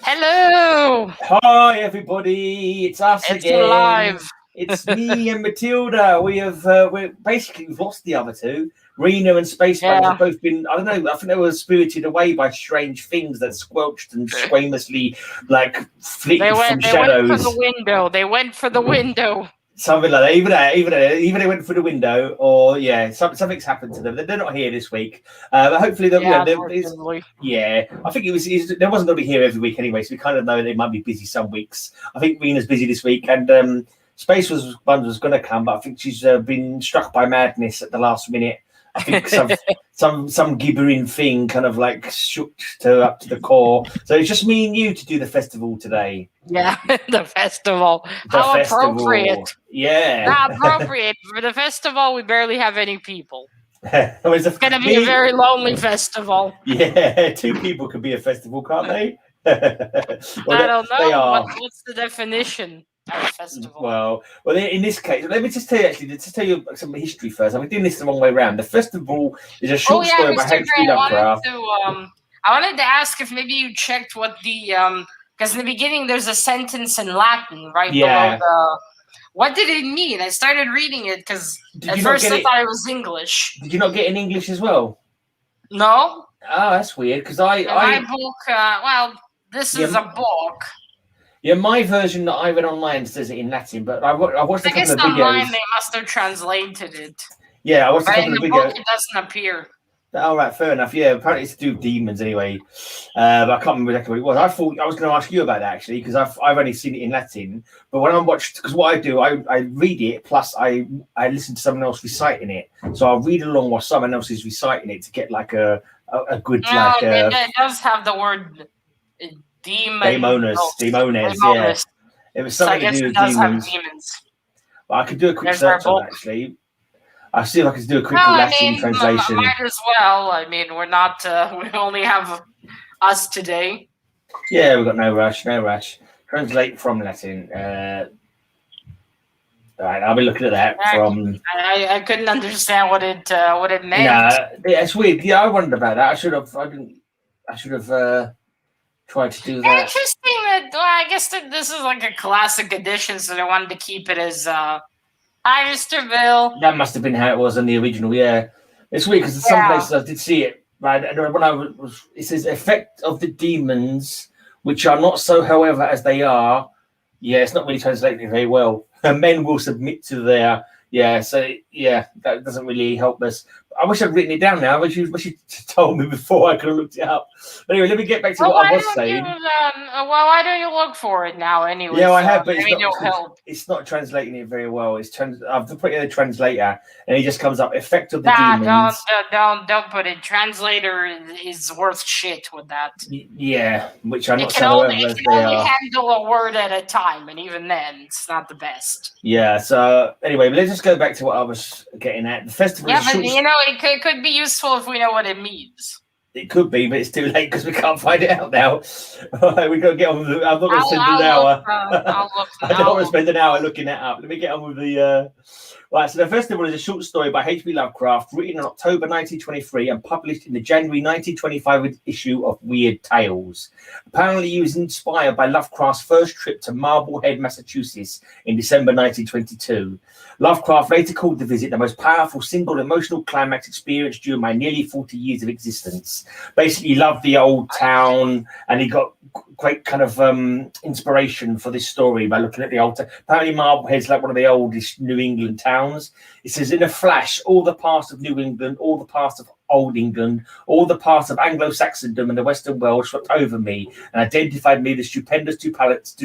Hello! Hi, everybody! It's us again. Alive. It's me and Matilda. We've lost the other two. Rina and spacebunzz have both been. I don't know. I think they were spirited away by strange things that squelched and shamelessly, fleeted from shadows. They went for the window. They went for the window. Something like that. Even they went through the window, or something's happened to them. They're not here this week, but hopefully they'll. I think they wasn't going to be here every week anyway, so we kind of know they might be busy some weeks. I think Rina's busy this week, and Bunzz was going to come, but I think she's been struck by madness at the last minute. I think some gibbering thing kind of shook her up to the core. So it's just me and you to do the festival today. Yeah, the festival. How appropriate. Yeah. Not appropriate. For the festival, we barely have any people. It's going to be a very lonely festival. Yeah, 2 people could be a festival, can't they? I don't know. What's the definition? Festival. Well, in this case, let me just tell you some history first. I've been doing this the wrong way around. The festival is a short story by H.P. Lovecraft. I wanted to ask if maybe you checked what the because in the beginning there's a sentence in Latin right below the. What did it mean? I started reading it because at first I thought it was English. Did you not get in English as well? No. Oh, that's weird. Because my book. This is a book. Yeah, my version that I read online says it in Latin, but I watched a couple of videos. Online they must have translated it. Yeah, I watched a couple of videos. In the book, it doesn't appear. All right, fair enough. Yeah, apparently it's to do with demons anyway. But I can't remember exactly what it was. I thought I was going to ask you about that actually, because I've only seen it in Latin. But when I watched, because what I do, I read it plus I listen to someone else reciting it. So I'll read along while someone else is reciting it to get a good it does have the word. Demones, yeah. It was something to do with demons. But I could do a quick search on it, actually. I'll see if I can do a quick Latin translation. Might as well. I mean, we're not. We only have us today. Yeah, we've got no rush. Translate from Latin. All right, I'll be looking at that from. I couldn't understand what it meant. Yeah, it's weird. Yeah, I wondered about that. I should have. Try to do that. Interesting that I guess that this is like a classic edition, so they wanted to keep it as hi, Mr. Bill. That must have been how it was in the original, yeah. It's weird because in some places I did see it, right? And when it says effect of the demons, which are not so, however, as they are. Yeah, it's not really translating very well. Men will submit to their that doesn't really help us. I wish I'd written it down now. I wish you told me before. I could have looked it up. But anyway, let me get back to what I was saying. Why don't you look for it now anyway? Yeah, I have, but it's not translating it very well. I've put it in the translator, and it just comes up effect of the demons. Don't put it. Translator is worth shit with that. Yeah, which I'm not sure. It can only handle a word at a time, and even then, it's not the best. Yeah. So anyway, let's just go back to what I was getting at. The festival. Yeah, but it could be useful if we know what it means. It could be, but it's too late because we can't find it out now. We've got to get on with I'm not going to spend an hour. I don't want to spend an hour looking that up. Let me get on with the... Right, so the festival is a short story by H.P. Lovecraft, written in October 1923 and published in the January 1925 issue of Weird Tales. Apparently, he was inspired by Lovecraft's first trip to Marblehead, Massachusetts in December 1922. Lovecraft later called the visit the most powerful single emotional climax experience during my nearly 40 years of existence. Basically, he loved the old town, and he got great kind of inspiration for this story by looking at the old town. Apparently, Marblehead's like one of the oldest New England towns. It says, in a flash, all the past of New England, all the past of Old England, all the past of Anglo-Saxondom and the Western world swept over me and identified me with the stupendous totality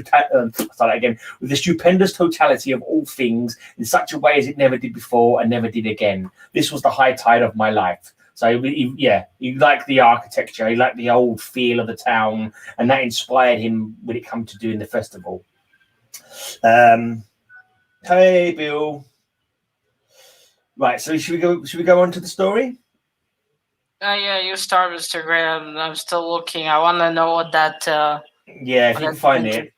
of all things in such a way as it never did before and never did again. This was the high tide of my life. So, he liked the architecture, he liked the old feel of the town, and that inspired him when it came to doing the festival. Hey, Bill. Right, so should we go on to the story? Yeah, you start, Mr. Gray. I'm still looking. I want to know what that... if you can find it.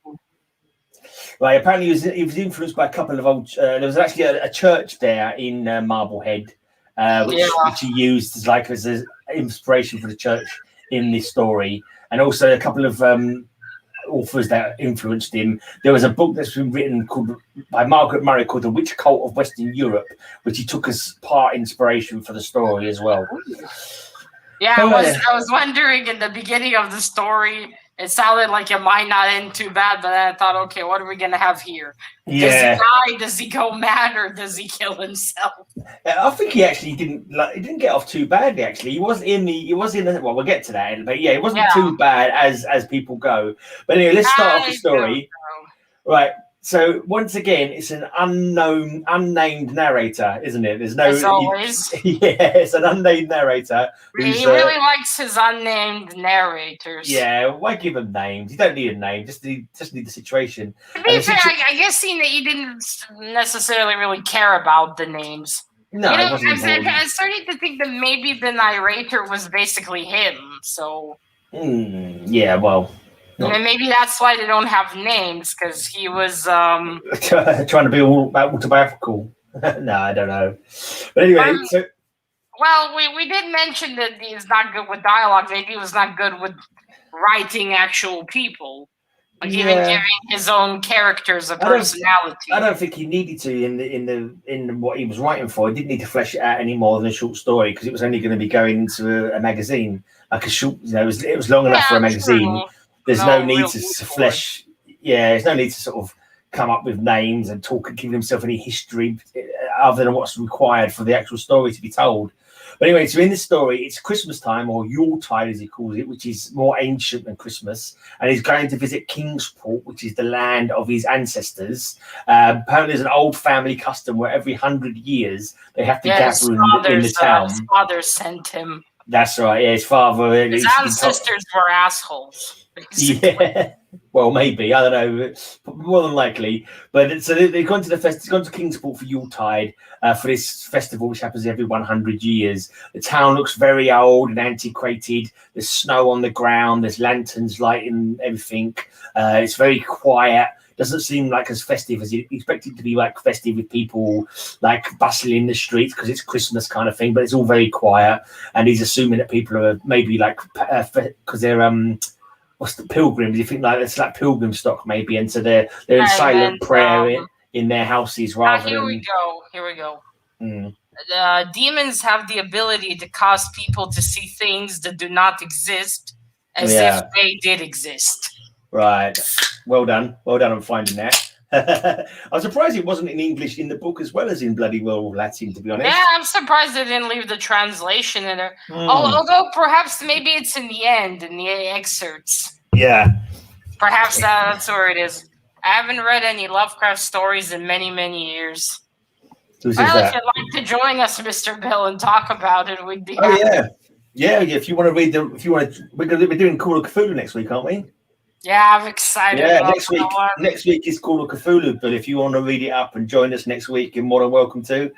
Right, apparently he was influenced by a couple of old... there was actually a church there in Marblehead, which he used as an inspiration for the church in this story. and also a couple of authors that influenced him. There was a book that's been written by Margaret Murray called The Witch Cult of Western Europe, which he took as part inspiration for the story as well. Yeah, I was wondering in the beginning of the story, it sounded like it might not end too bad, but I thought, okay, what are we gonna have here? Yeah. Does he die? Does he go mad, or does he kill himself? I think he actually didn't get off too badly. Actually, he was in the. Well, we'll get to that, but yeah, it wasn't too bad as people go. But anyway, let's start off the story. Right. So once again, it's an unnamed narrator, isn't it? There's no. As always. Yeah, it's an unnamed narrator. He really likes his unnamed narrators. Yeah, why give them names? You don't need a name. Just need the situation. To be fair, I guess he didn't necessarily really care about the names. No, it wasn't I started to think that maybe the narrator was basically him. So. Yeah. Well. And maybe that's why they don't have names, because he was trying to be all autobiographical. No, I don't know. But anyway, well, we did mention that he's not good with dialogue. Maybe he was not good with writing actual people, like even giving his own characters a personality. I don't think he needed to in what he was writing for. He didn't need to flesh it out any more than a short story, because it was only going to be going into a magazine, like a short. It was long enough for a magazine. True. There's no need to flesh. Yeah, there's no need to sort of come up with names and give himself any history other than what's required for the actual story to be told. But anyway, so in this story, it's Christmas time, or Yuletide as he calls it, which is more ancient than Christmas. And he's going to visit Kingsport, which is the land of his ancestors. Apparently, there's an old family custom where every 100 years they have to gather in the town. His father sent him. That's right. Yeah, his father. His ancestors were assholes. Basically. Yeah, well, maybe, I don't know, more than likely. But so they've gone to he's gone to Kingsport for Yuletide for this festival, which happens every 100 years. The town looks very old and antiquated. There's snow on the ground. There's lanterns lighting everything. It's very quiet. Doesn't seem like as festive as you expect it to be, like festive with people like bustling in the streets because it's Christmas kind of thing. But it's all very quiet, and he's assuming that people are maybe like because they're what's the pilgrims? You think like it's like pilgrim stock maybe, and so they're in silent prayer in their houses rather Here we go. Demons have the ability to cause people to see things that do not exist as if they did exist. Right. Well done on finding that. I'm surprised it wasn't in English in the book as well as in bloody well Latin, to be honest. Yeah, I'm surprised they didn't leave the translation in there. Although perhaps maybe it's in the end, in the excerpts. Yeah. Perhaps that's where it is. I haven't read any Lovecraft stories in many, many years. If you'd like to join us, Mr. Bill, and talk about it, we'd be happy. Yeah. If you want to read we're going to be doing Call of Cthulhu next week, aren't we? Yeah, I'm excited. Yeah, next week is Call of Cthulhu, but if you want to read it up and join us next week, you're more than welcome to.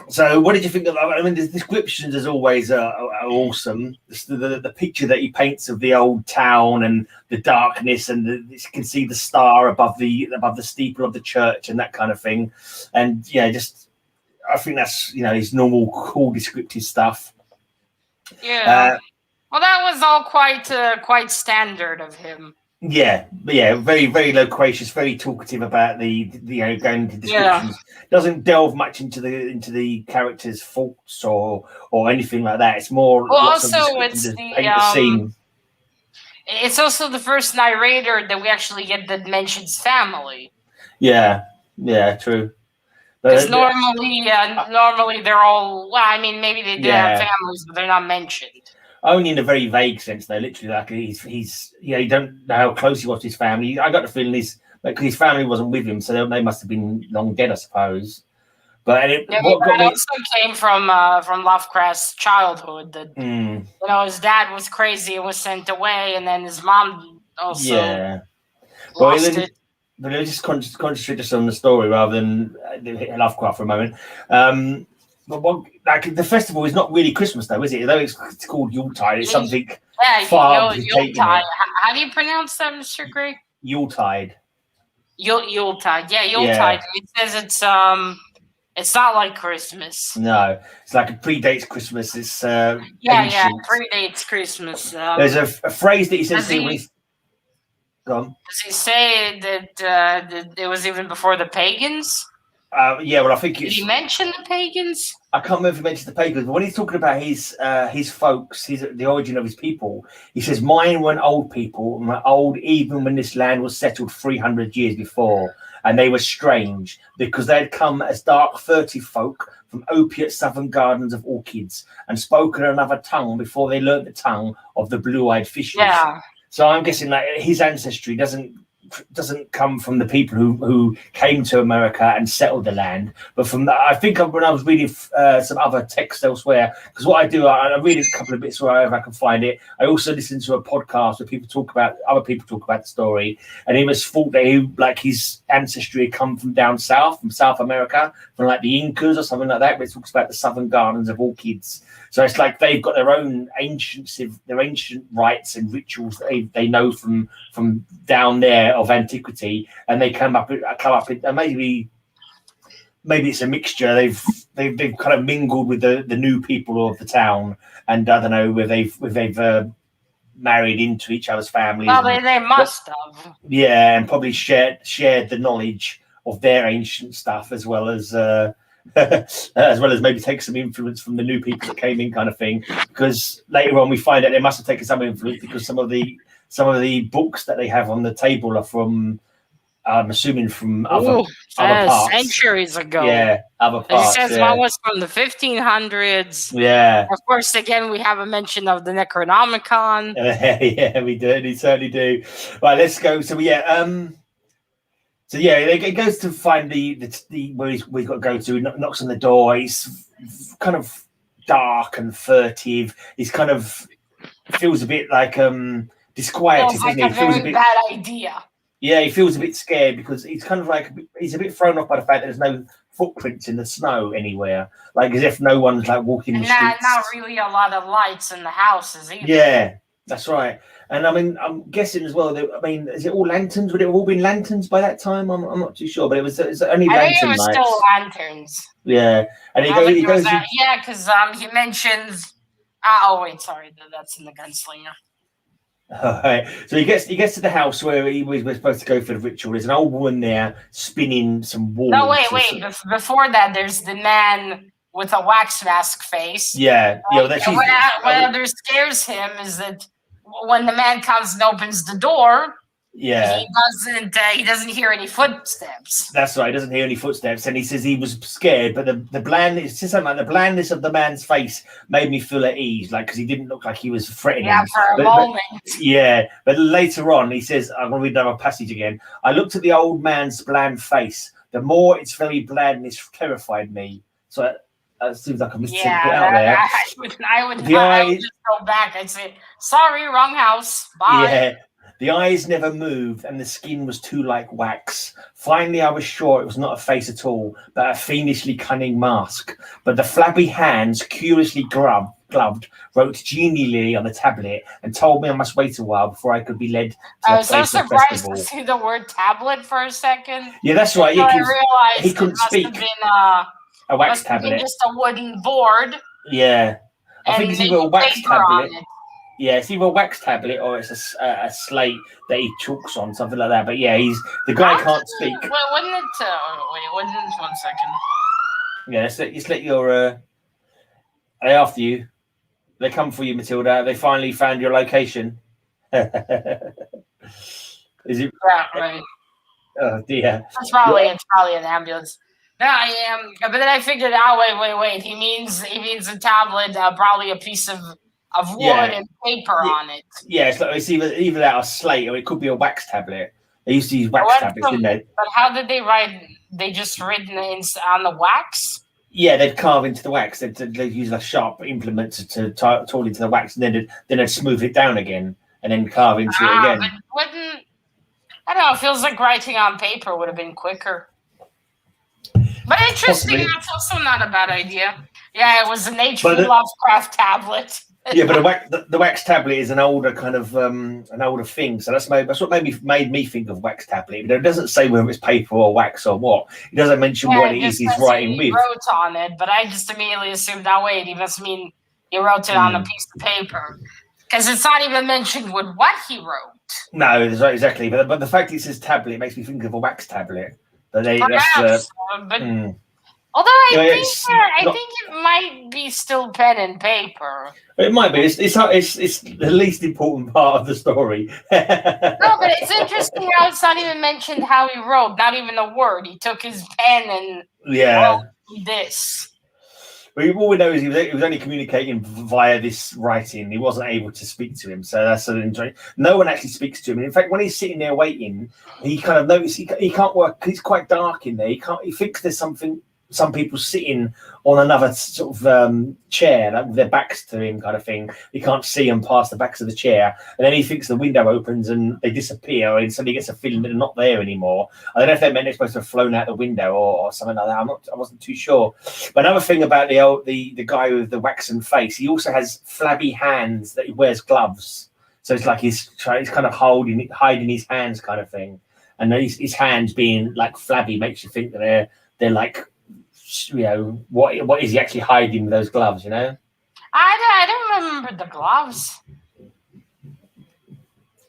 So, what did you think of that? I mean, the descriptions, as always, are awesome. The picture that he paints of the old town and the darkness, and you can see the star above the steeple of the church and that kind of thing. And yeah, I think that's his normal cool descriptive stuff. Yeah. Well, that was all quite standard of him. Yeah, very, very loquacious, very talkative about the going into descriptions. Yeah. Doesn't delve much into the characters' faults or anything like that. It's more. Well, also it's the scene. It's also the first narrator that we actually get that mentions family. Yeah, true. Because normally they're all. Well, I mean, maybe they do have families, but they're not mentioned. Only in a very vague sense, though. Literally, like he's you don't know how close he was to his family. I got the feeling because his family wasn't with him, so they must have been long dead, I suppose. But also came from Lovecraft's childhood. That his dad was crazy and was sent away, and then his mom also lost it. But let's just concentrate just on the story rather than Lovecraft for a moment. But the festival is not really Christmas, though, is it? Though it's called Yuletide, it's something far. Yuletide. How do you pronounce that, Mr. Gray? Yuletide. Yuletide. Yeah, Yuletide. Yeah. It says It's not like Christmas. No, it's like it predates Christmas. It's ancient. Predates Christmas. There's a phrase that he says here. Does he say that it was even before the pagans? Yeah, well, I think did he mention the pagans? I can't remember if he mentioned the pagans, but when he's talking about his folks, the origin of his people, he says, "Mine were an old people, old even when this land was settled 300 years before, and they were strange because they had come as dark, furtive folk from opiate southern gardens of orchids and spoken another tongue before they learnt the tongue of the blue-eyed fishes." Yeah. So I'm guessing that his ancestry doesn't come from the people who came to America and settled the land, but from I think when I was reading some other text elsewhere, because what I do, I read a couple of bits wherever I can find it. I also listen to a podcast where other people talk about the story, and it was thought that his ancestry had come from down south, from South America, from like the Incas or something like that, but it talks about the southern gardens of orchids. So it's like they've got their own ancient rites and rituals that they know from down there of antiquity, and they come up and maybe it's a mixture. They've kind of mingled with the new people of the town, and I don't know whether they've married into each other's families. Well, they must have. Yeah, and probably shared the knowledge of their ancient stuff as well as maybe take some influence from the new people that came in, kind of thing. Because later on we find out they must have taken some influence, because some of the books that they have on the table are from, I'm assuming, from other parts. Centuries ago. Yeah, other parts. It says one was from the 1500s. Yeah. Of course, again, we have a mention of the Necronomicon. Yeah, we do. We certainly do. Right, let's go. So he goes to find the where we've got to go to. He knocks on the door. He's kind of dark and furtive. He's kind of feels a bit like disquieted. Feels like a very bad idea. Yeah, he feels a bit scared because he's kind of like he's a bit thrown off by the fact that there's no footprints in the snow anywhere, like as if no one's like walking the streets. Not really a lot of lights in the houses either. Yeah, that's right. And I mean, I'm guessing as well. Is it all lanterns? Would it have all been lanterns by that time? I'm not too sure, but it was only lantern lights. I think it was still lanterns. Yeah, and he goes. Because he mentions. Oh wait, sorry, that's in the Gunslinger. All right, so he gets to the house where he was supposed to go for the ritual. There's an old woman there spinning some wool. No, wait. Before that, there's the man with a wax mask face. Yeah, what scares him is that when the man comes and opens the door, he doesn't hear any footsteps. That's right, he doesn't hear any footsteps, and he says he was scared, but the blandness of the man's face made me feel at ease, like, because he didn't look like he was threatening. Yeah, for a moment. But later on, he says, I'm going to read another passage again. I looked at the old man's bland face. The more its very blandness terrified me. So it seems like I missed something out there. I would just go back. I'd say, sorry, wrong house. Bye. Yeah. The eyes never moved, and the skin was too like wax. Finally, I was sure it was not a face at all, but a fiendishly cunning mask. But the flabby hands, curiously gloved, wrote genially on the tablet and told me I must wait a while before I could be led to I was so surprised to see the word tablet for a second. Yeah, that's right. So I realized he couldn't speak. Have been, a wax tablet. Just a wooden board. Yeah. I think it's either a wax tablet. Yeah, it's either a wax tablet or it's a slate that he chalks on, something like that. But yeah, the guy can't speak. Well, wasn't it 1 second? Yeah, let's let your are they after you? They come for you, Matilda. They finally found your location. Is it? Yeah, right. Oh dear. It's probably an ambulance. No, I am. But then I figured out. Wait. He means a tablet, probably a piece of wood and paper on it. Yeah, it's either that or slate, or it could be a wax tablet. They used to use wax tablets, didn't they? But how did they write? They just written on the wax? Yeah, they'd carve into the wax. They'd use a sharp implement to tool into the wax, and then they'd smooth it down again, and then carve into it again. But I don't know. It feels like writing on paper would have been quicker. But interesting. Possibly. That's also not a bad idea. Yeah, it was an H.P. Lovecraft tablet. Yeah, but the wax tablet is an older kind of an older thing. So that's what made me think of wax tablet. But it doesn't say whether it's paper or wax or what. It doesn't mention what it is he's writing he with. Wrote on it, but I just immediately assumed, oh wait, he must mean he wrote it on a piece of paper, because it's not even mentioned with what he wrote. No, exactly. But the fact it says tablet makes me think of a wax tablet. But although I think it might be still pen and paper. It might be. It's the least important part of the story. No, but it's interesting how it's not even mentioned how he wrote. Not even a word. He took his pen and wrote this. All we know is he was only communicating via this writing. He wasn't able to speak to him, so that's an interesting. No one actually speaks to him. And in fact, when he's sitting there waiting, he kind of notices he can't work. It's quite dark in there. He thinks there's some people sitting on another sort of chair, like with their backs to him, kind of thing. He can't see them past the backs of the chair, and then he thinks the window opens and they disappear, and suddenly he gets a feeling that they're not there anymore. I don't know if that meant they're supposed to have flown out the window or something like that. I wasn't too sure. But another thing about the guy with the waxen face, he also has flabby hands that he wears gloves, so it's like he's kind of hiding his hands, kind of thing. And his hands being like flabby makes you think that they're like, you know, what is he actually hiding with those gloves, you know? I don't remember the gloves.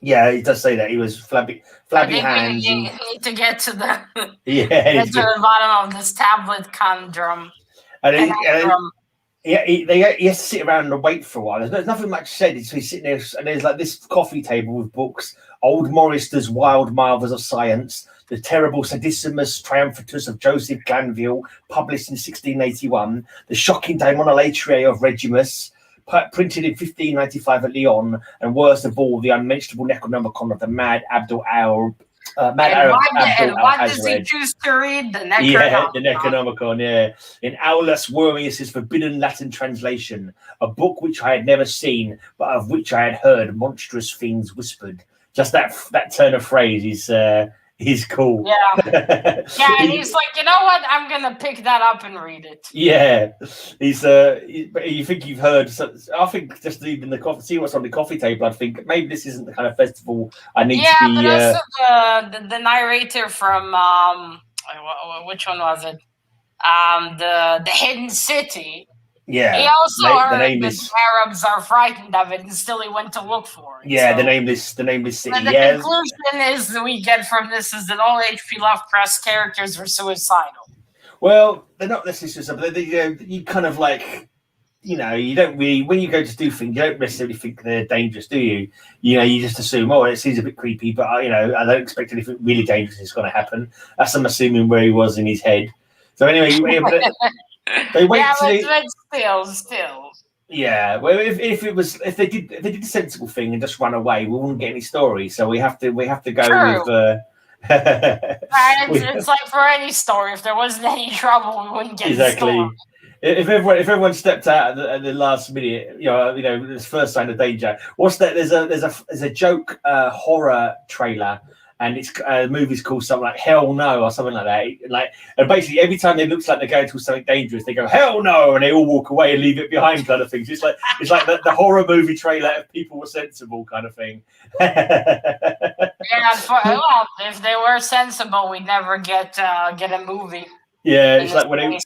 Yeah, he does say that he was flabby hands. We need to get to the the bottom of this tablet conundrum. And he has to sit around and wait for a while. There's nothing much said. So he's sitting there, and there's like this coffee table with books, Old Morrister's Wild Marvels of Science, The Terrible Sadissimus Triumphatus of Joseph Glanville, published in 1681, The Shocking Daemonolatria of Regimus, printed in 1595 at Lyon, and worst of all, The Unmentionable Necronomicon of the Mad Abdul Al. Why does he choose to read the Necronomicon? Yeah, the Necronomicon, yeah. In Aulus Wormius's forbidden Latin translation, a book which I had never seen, but of which I had heard monstrous things whispered. Just that turn of phrase is cool. Yeah. Yeah, and he's like, you know what? I'm gonna pick that up and read it. Yeah. He's you think you've heard, I think just even see what's on the coffee table, I think maybe this isn't the kind of festival I need to be. Yeah, but also the narrator from which one was it? The Hidden City. Yeah. He also heard that Arabs are frightened of it, and still he went to look for it. Yeah, so. the nameless city. And the conclusion is that we get from this is that all H.P. Lovecraft's characters were suicidal. Well, they're not necessarily suicidal. You kind of like, you know, you don't really, when you go to do things, you don't necessarily think they're dangerous, do you? You know, you just assume, oh, it seems a bit creepy, but you know, I don't expect anything really dangerous is going to happen. That's I'm assuming where he was in his head. So anyway, they wait still. Yeah, well, if they did a sensible thing and just run away, we wouldn't get any story. So we have to go True. with. It's like for any story. If there wasn't any trouble, we wouldn't get the story. If everyone stepped out at the last minute, you know, this first sign of danger. What's that? There's a joke horror trailer. And it's the movie's called something like Hell No or something like that. Like, and basically every time it looks like they're going to something dangerous, they go Hell No, and they all walk away and leave it behind, kind of things. It's like the horror movie trailer if people were sensible, kind of thing. Well, if they were sensible, we'd never get a movie. Yeah, it's like when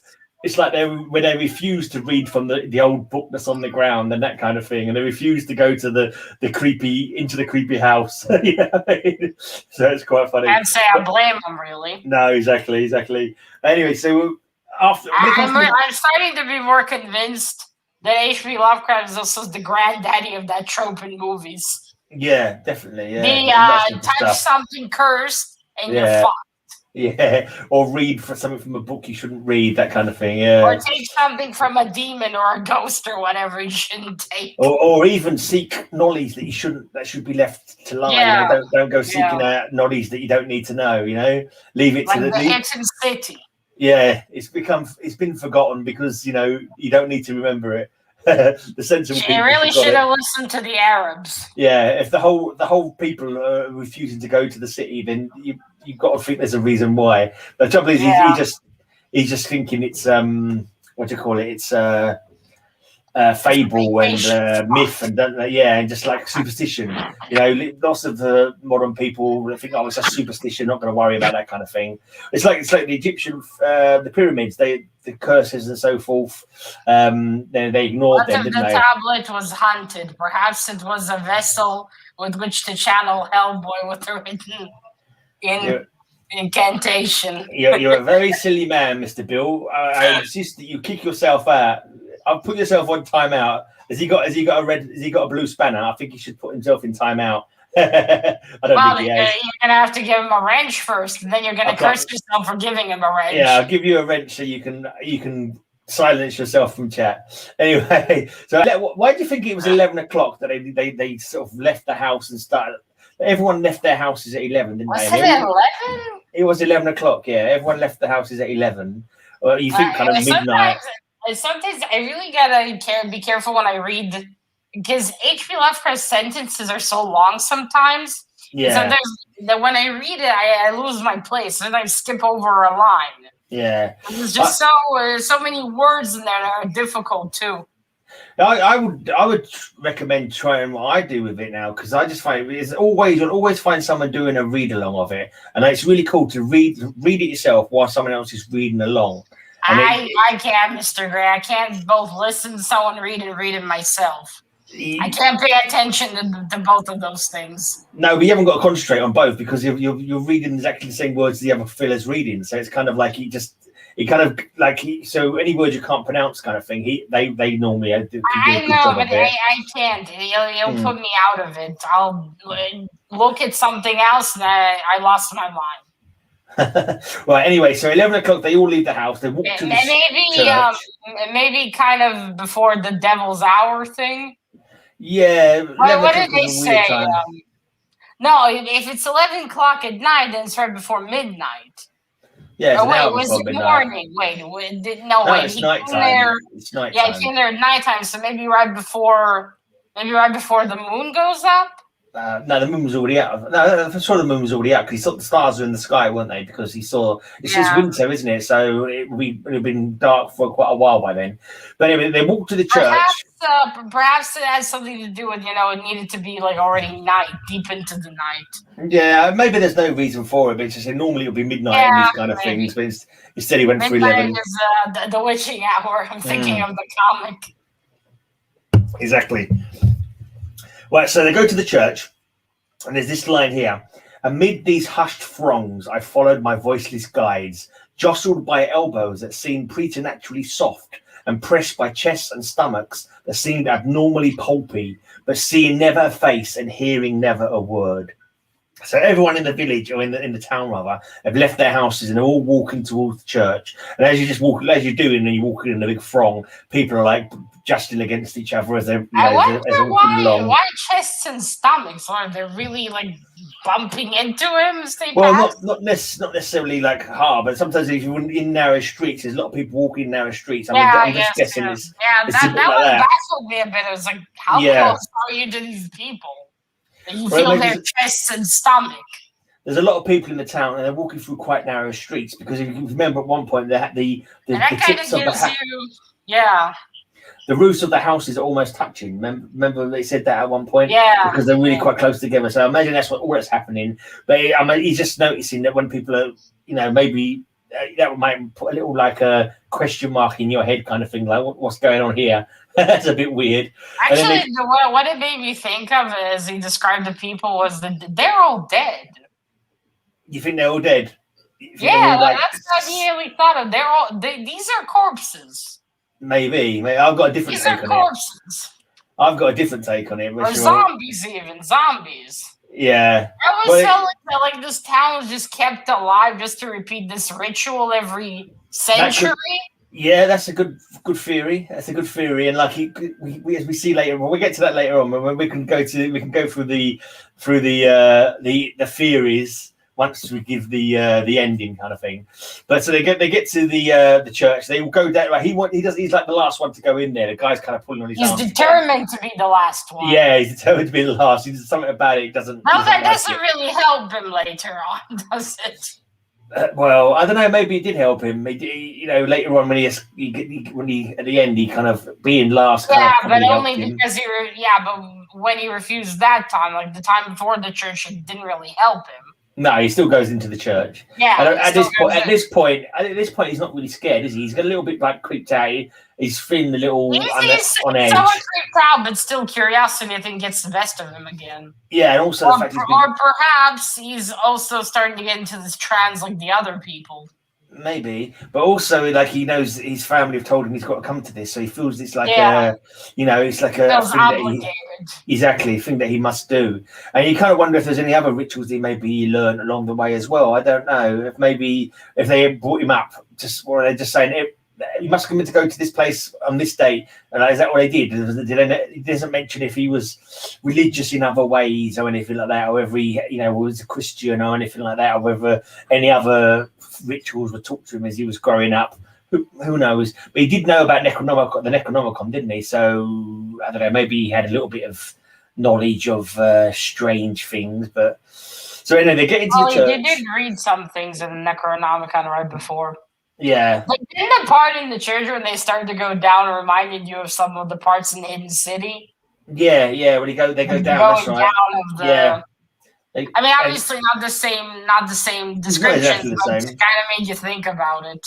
they refuse to read from the old book that's on the ground and that kind of thing, and they refuse to go to the creepy house. So it's quite funny. I'd say I blame them, really. No, exactly. Anyway, so after I'm starting to be more convinced that H.P. Lovecraft is also the granddaddy of that trope in movies. Yeah, definitely. Yeah. Touch something cursed and you're fucked. Yeah, or read something from a book you shouldn't read, that kind of thing. Yeah, or take something from a demon or a ghost or whatever you shouldn't take. Or even seek knowledge that should be left to lie. Yeah. You know? Don't go seeking out knowledge that you don't need to know. You know, leave it like to the Hidden City. Yeah, it's been forgotten because you know you don't need to remember it. The sensible people. You really should have listened to the Arabs. Yeah, if the whole people are refusing to go to the city, then you've got to think there's a reason why. The trouble is, he's just thinking it's what do you call it? It's fable and myth and and just like superstition. You know, lots of the modern people think, oh, it's a superstition, not going to worry about that kind of thing. It's like the Egyptian, the pyramids, the curses and so forth. They ignored them, didn't they? The tablet was hunted. Perhaps it was a vessel with which to channel Hellboy with a written incantation. You're a very silly man, Mr. Bill. I insist that you kick yourself out. I'll put yourself on timeout. Has he got a blue spanner? I think he should put himself in timeout. I don't think he has. You're gonna have to give him a wrench first, and then you're gonna curse yourself for giving him a wrench. Yeah, I'll give you a wrench so you can silence yourself from chat. Anyway, so why do you think it was 11 o'clock that they sort of left the house and started? Everyone left their houses at 11, didn't they? Was it 11? It was 11 o'clock. Yeah, everyone left the houses at 11. Well, you think kind of midnight. Sometimes I really gotta be careful when I read, because H.P. Lovecraft's sentences are so long sometimes. Yeah. Sometimes when I read it, I lose my place, and I skip over a line. Yeah. There's just so many words in there that are difficult too. I would recommend trying what I do with it now, because I just find you'll always find someone doing a read along of it, and it's really cool to read it yourself while someone else is reading along. I can't, Mr. Gray. I can't both listen to someone read it myself. I can't pay attention to both of those things. No, but you haven't got to concentrate on both, because you're reading exactly the same words the other fella's reading. So it's kind of like so any word you can't pronounce kind of thing. They normally do. I know, but I can't. He'll put me out of it. I'll look at something else and I lost my mind. Right. Anyway, so 11 o'clock, they all leave the house. They walk to the church. Maybe kind of before the devil's hour thing. Yeah. What did they say? No, if it's 11 o'clock at night, then it's right before midnight. Yeah. Was it morning? Wait, it's nighttime. It's nighttime. Yeah, he came there at nighttime, so maybe right before the moon goes up. No, the moon was already out. No, I'm sure the moon was already out, because he saw the stars were in the sky, weren't they? Because he saw it's just winter, isn't it? So it would have been dark for quite a while by then. But anyway, they walked to the church. Perhaps it has something to do with, it needed to be like already night, deep into the night. Yeah, maybe there's no reason for it, but it's just normally it'll be midnight and these kind of things. But instead he went for 11. Is the witching hour. I'm thinking of the comic. Exactly. Well, so they go to the church, and there's this line here. Amid these hushed throngs, I followed my voiceless guides, jostled by elbows that seemed preternaturally soft, and pressed by chests and stomachs that seemed abnormally pulpy, but seeing never a face and hearing never a word. So everyone in the village, or in the town rather, have left their houses and are all walking towards the church. And as you're doing, and you're walking in a big throng, people are like jostling against each other as they're walking along. Why chests and stomachs? Are they really like bumping into him as they pass? Not necessarily like hard, but sometimes if you're in narrow streets, there's a lot of people walking in narrow streets. I'm just guessing it's that baffled me a bit. It was like, how close are you to these people? You feel their chests and stomach. There's a lot of people in the town, and they're walking through quite narrow streets, because if you remember at one point they had the tips of the roofs of the houses are almost touching. Remember they said that at one point? Yeah. Because they're really quite close together. So I imagine that's all that's happening. But he's just noticing that when people are, maybe that might put a little like a question mark in your head kind of thing, like what's going on here? That's a bit weird. Actually, what it made me think of as he described the people was that they're all dead. You think they're all dead? Yeah, that's what I immediately thought of. These are corpses. Maybe. I've got a different take on corpses. I've got a different take on it. Or zombies, even. Zombies. Yeah. I always felt like this town was just kept alive just to repeat this ritual every century. That's a good theory. That's a good theory, and like we as we see later, we'll get to that later on. When we can go through the theories once we give the ending kind of thing. But so they get to the church. They will go down. Like he's like the last one to go in there. The guy's kind of pulling on his arm. He's determined to be the last one. Yeah, he's determined to be the last. He does something about it. It doesn't. No, that doesn't really help him later on, does it? Well, I don't know. Maybe it did help him. Later on when he at the end he kind of being last. Yeah, but only because but when he refused that time, like the time before the church, it didn't really help him. No, he still goes into the church. Yeah. At this point, he's not really scared, is he? He's got a little bit creeped out. He's feeling a little on edge. Somewhat creeped out, but still curiosity, I think, gets the best of him again. Yeah, and also or perhaps he's also starting to get into this trance like the other people. Maybe, but also he knows his family have told him he's got to come to this, so he feels it's like it's like a feels obligated. Exactly, thing that he must do. And you kind of wonder if there's any other rituals he learned along the way as well. I don't know if they brought him up or they're just saying you must come in to go to this place on this date, and is that what they did? He doesn't mention if he was religious in other ways or anything like that, or whether he was a Christian or anything like that, or whether any other rituals were taught to him as he was growing up. Who knows? But he did know about the Necronomicon, didn't he? So I don't know. Maybe he had a little bit of knowledge of strange things. But so anyway, they get into the church. He did read some things in the Necronomicon right before. Yeah. Like in the part in the church when they started to go down, reminded you of some of the parts in the Hidden City. Yeah. When they go down. That's right. Yeah. I mean, obviously not the same descriptions, but it kind of made you think about it.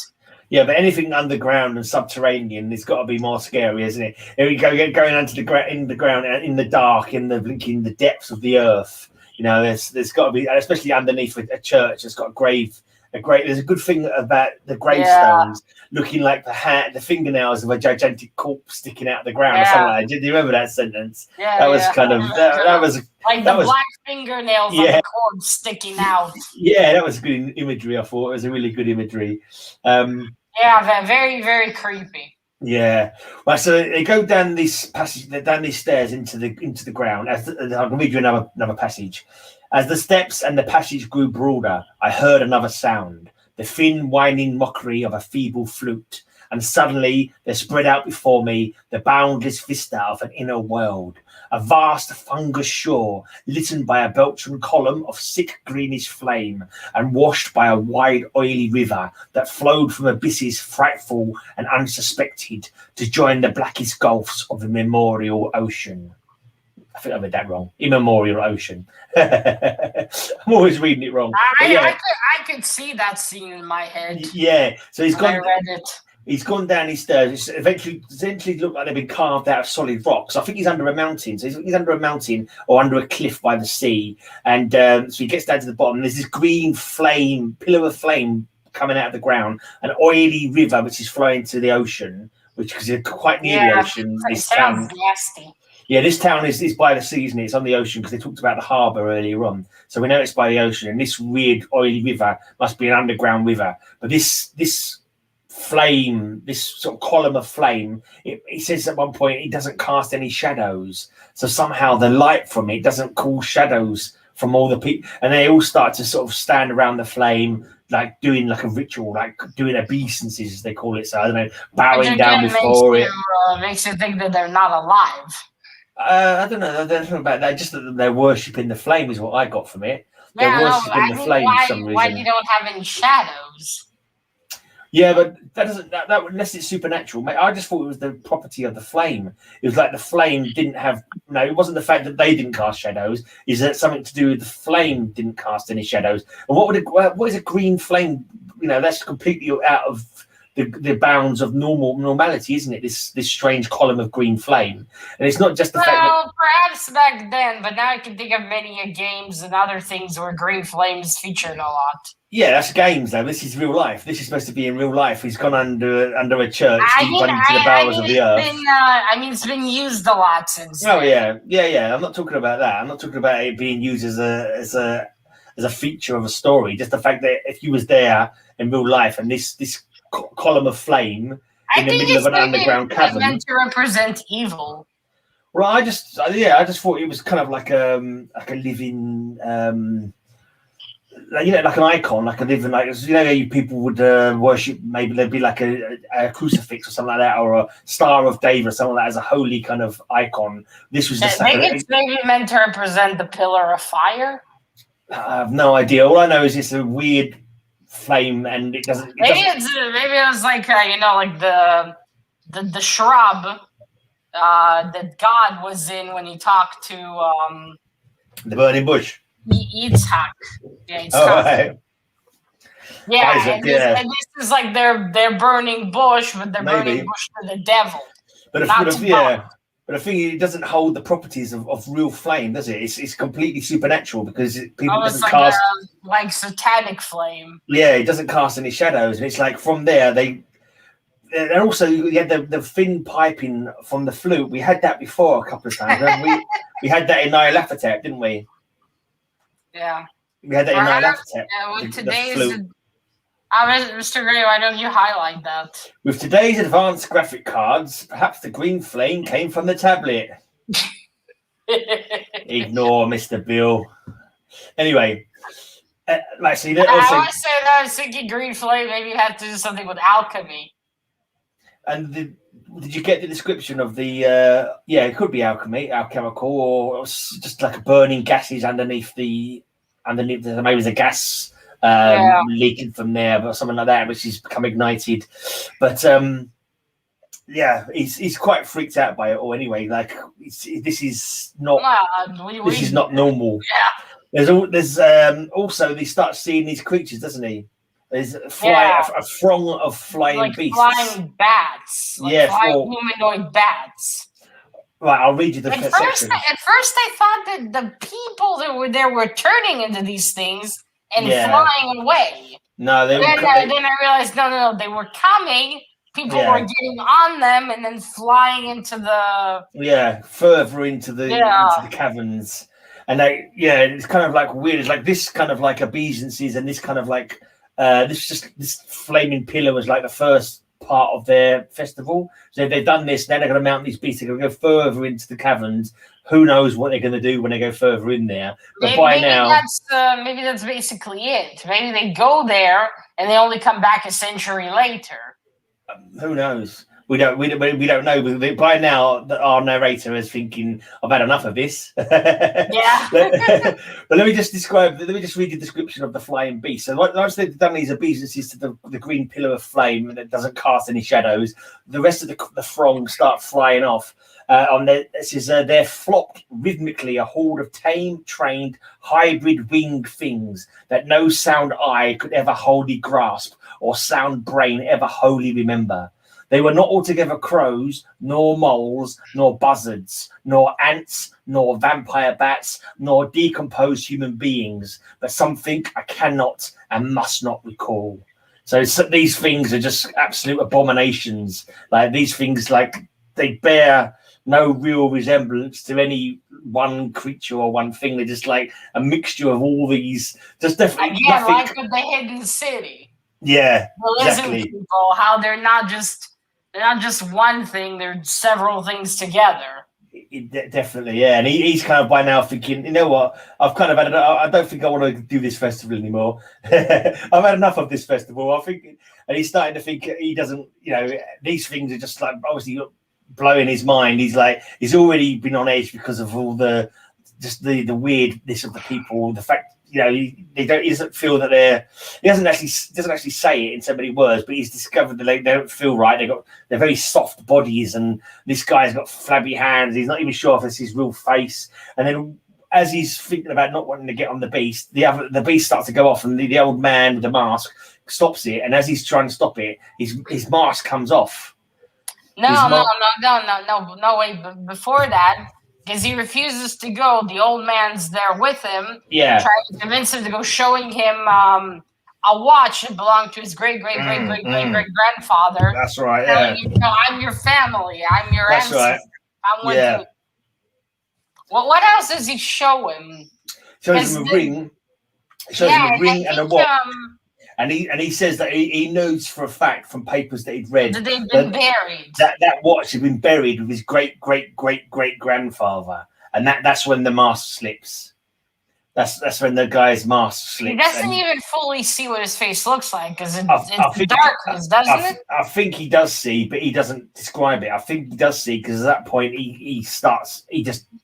Yeah, but anything underground and subterranean, it's got to be more scary, isn't it? If we going into the ground, in the dark, in the depths of the earth, there's got to be, especially underneath a church that's got there's a good thing about the gravestones looking like the fingernails of a gigantic corpse sticking out of the ground or something like that. Do you remember that sentence? Yeah, that was kind of that was like the black fingernails of the corpse sticking out. Yeah, that was good imagery. I thought it was a really good imagery. Very, very creepy. Yeah. Well, so they go down this passage, down these stairs into the ground. I'll read you another passage. As the steps and the passage grew broader, I heard another sound, the thin, whining mockery of a feeble flute, and suddenly there spread out before me the boundless vista of an inner world, a vast fungus shore, lit by a belching column of sick greenish flame, and washed by a wide, oily river that flowed from abysses frightful and unsuspected to join the blackest gulfs of the immemorial ocean. I think I read that wrong. Immemorial ocean. I'm always reading it wrong. I could see that scene in my head. Yeah. So I read it. He's gone down these stairs. Eventually look like they've been carved out of solid rocks. I think he's under a mountain. So he's under a mountain or under a cliff by the sea. And so he gets down to the bottom. There's this green pillar of flame coming out of the ground. An oily river which is flowing to the ocean, which is quite near the ocean. It sounds nasty. Yeah, this town is by the sea, isn't it? It's on the ocean because they talked about the harbour earlier on. So we know it's by the ocean, and this weird oily river must be an underground river. But this flame, this sort of column of flame, it says at one point it doesn't cast any shadows. So somehow the light from it doesn't cause shadows from all the people. And they all start to sort of stand around the flame, like doing like a ritual, like doing obeisances, as they call it. So I don't know, bowing down before it. Makes you think that they're not alive. I don't know. I don't know about that. Just that they're worshipping the flame is what I got from it. They're worshipping the flame for some reason. Why you don't have any shadows? Yeah, but that doesn't. That unless it's supernatural. I just thought it was the property of the flame. It was like the flame didn't have. No, it wasn't the fact that they didn't cast shadows. Is that something to do with the flame didn't cast any shadows? And what is a green flame? That's completely out of the bounds of normality, isn't it? This strange column of green flame, and it's not just the fact that perhaps back then, but now I can think of many games and other things where green flames featured a lot. Yeah, that's games though. This is real life. This is supposed to be in real life. He's gone under a church, deep into the bowels of the earth. It's been used a lot since. Oh yeah. I'm not talking about that. I'm not talking about it being used as a feature of a story. Just the fact that if you was there in real life and this column of flame in the middle of an underground cavern meant to represent evil. Well, I just thought it was kind of like a living like an icon, like a living, people would worship, maybe there'd be like a crucifix or something like that, or a Star of David or something like that as a holy kind of icon. This was just it's maybe meant to represent the pillar of fire. I have no idea. All I know is it's a weird flame, and it doesn't. Maybe it was like like the shrub that God was in when he talked to the burning bush. Yitzhak. Yeah, Yitzhak. Oh, right. Yeah, Isaac, and this is like their burning bush, but they're burning bush for the devil. But the thing is, it doesn't hold the properties of real flame, does it? It's completely supernatural because people doesn't cast like satanic flame. Yeah, it doesn't cast any shadows, and it's like from there and also you had the thin piping from the flute. We had that before a couple of times. we had that in Nyarlathotep, didn't we? Yeah, we had that in Nyarlathotep. With today's. Mr. Gray, why don't you highlight that? With today's advanced graphic cards, perhaps the green flame came from the tablet. Ignore Mr. Bill. Anyway, I always say that I was thinking green flame. Maybe you have to do something with alchemy. And did you get the description of the? It could be alchemical, or just like a burning gases underneath maybe the gas. Leaking from there, but something like that, which has become ignited. But he's quite freaked out by it all. Anyway, like this is not normal. Yeah. There's also they start seeing these creatures, doesn't he? There's a throng of flying beasts, flying bats, flying humanoid bats. Right, I'll read you the first section. At first, I thought that the people that were there were turning into these things and flying away. No, then I realized, no, they were coming. People were getting on them and then flying into the further into the caverns. And it's kind of like weird. It's like this kind of like obeisances and this kind of like this flaming pillar was like the first part of their festival. So if they've done this, now they're going to mount these beasts. They're going to go further into the caverns. Who knows what they're going to do when they go further in there? But maybe that's basically it. Maybe they go there and they only come back a century later. Who knows? We don't know. By now, our narrator is thinking, "I've had enough of this." Yeah. But let me just read the description of the flying beast. So once they've done these obeisances to the green pillar of flame and it doesn't cast any shadows, the rest of the throng start flying off. There flopped rhythmically a horde of tame, trained, hybrid winged things that no sound eye could ever wholly grasp or sound brain ever wholly remember. They were not altogether crows, nor moles, nor buzzards, nor ants, nor vampire bats, nor decomposed human beings, but something I cannot and must not recall. So these things are just absolute abominations. Like these things, like they bear no real resemblance to any one creature or one thing. They're just like a mixture of all these. Just definitely nothing. Like with the hidden city. Yeah, the exactly. People, how they're not just one thing; they're several things together. Definitely, yeah. And he's kind of by now thinking, you know what? I've kind of had enough. I don't think I want to do this festival anymore. I've had enough of this festival. I think, and he's starting to think he doesn't. These things are just like obviously blowing his mind. He's already been on edge because of all the weirdness of the people, the fact he doesn't feel that he doesn't actually say it in so many words, but he's discovered that they don't feel right. They're very soft bodies, and this guy's got flabby hands. He's not even sure if it's his real face. And then as he's thinking about not wanting to get on the beast, the beast starts to go off, and the old man with the mask stops it. And as he's trying to stop it, his mask comes off. No, wait. But before that, because he refuses to go, the old man's there with him. Yeah. Trying to convince him to go, showing him a watch that belonged to his great grandfather. That's right. Yeah. I'm your family. I'm your ancestor. Right. I'm with you. Well, what else does he show him? Shows him a ring. Shows him a ring and a watch. And he says that he knows for a fact from papers that he'd read that they've been buried. That watch had been buried with his great grandfather, and that's when the mask slips. That's when the guy's mask slips. He doesn't even fully see what his face looks like because it's darkness, doesn't it? I think he does see, but he doesn't describe it. I think he does see because at that point he just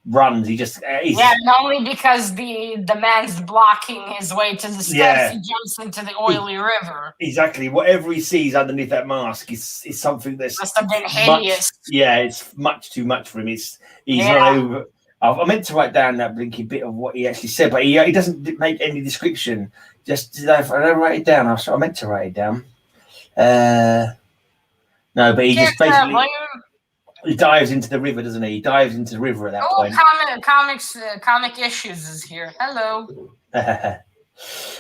runs. He's only because the man's blocking his way to the steps. He jumps into the oily river. Exactly. Whatever he sees underneath that mask is something that's must have been hideous. It's much too much for him. He's not over. I meant to write down that blinky bit of what he actually said, but he doesn't make any description. Just I don't write it down. I meant to write it down. No, but he just basically he dives into the river, doesn't he? He dives into the river at that point. Comic issues is here. Hello.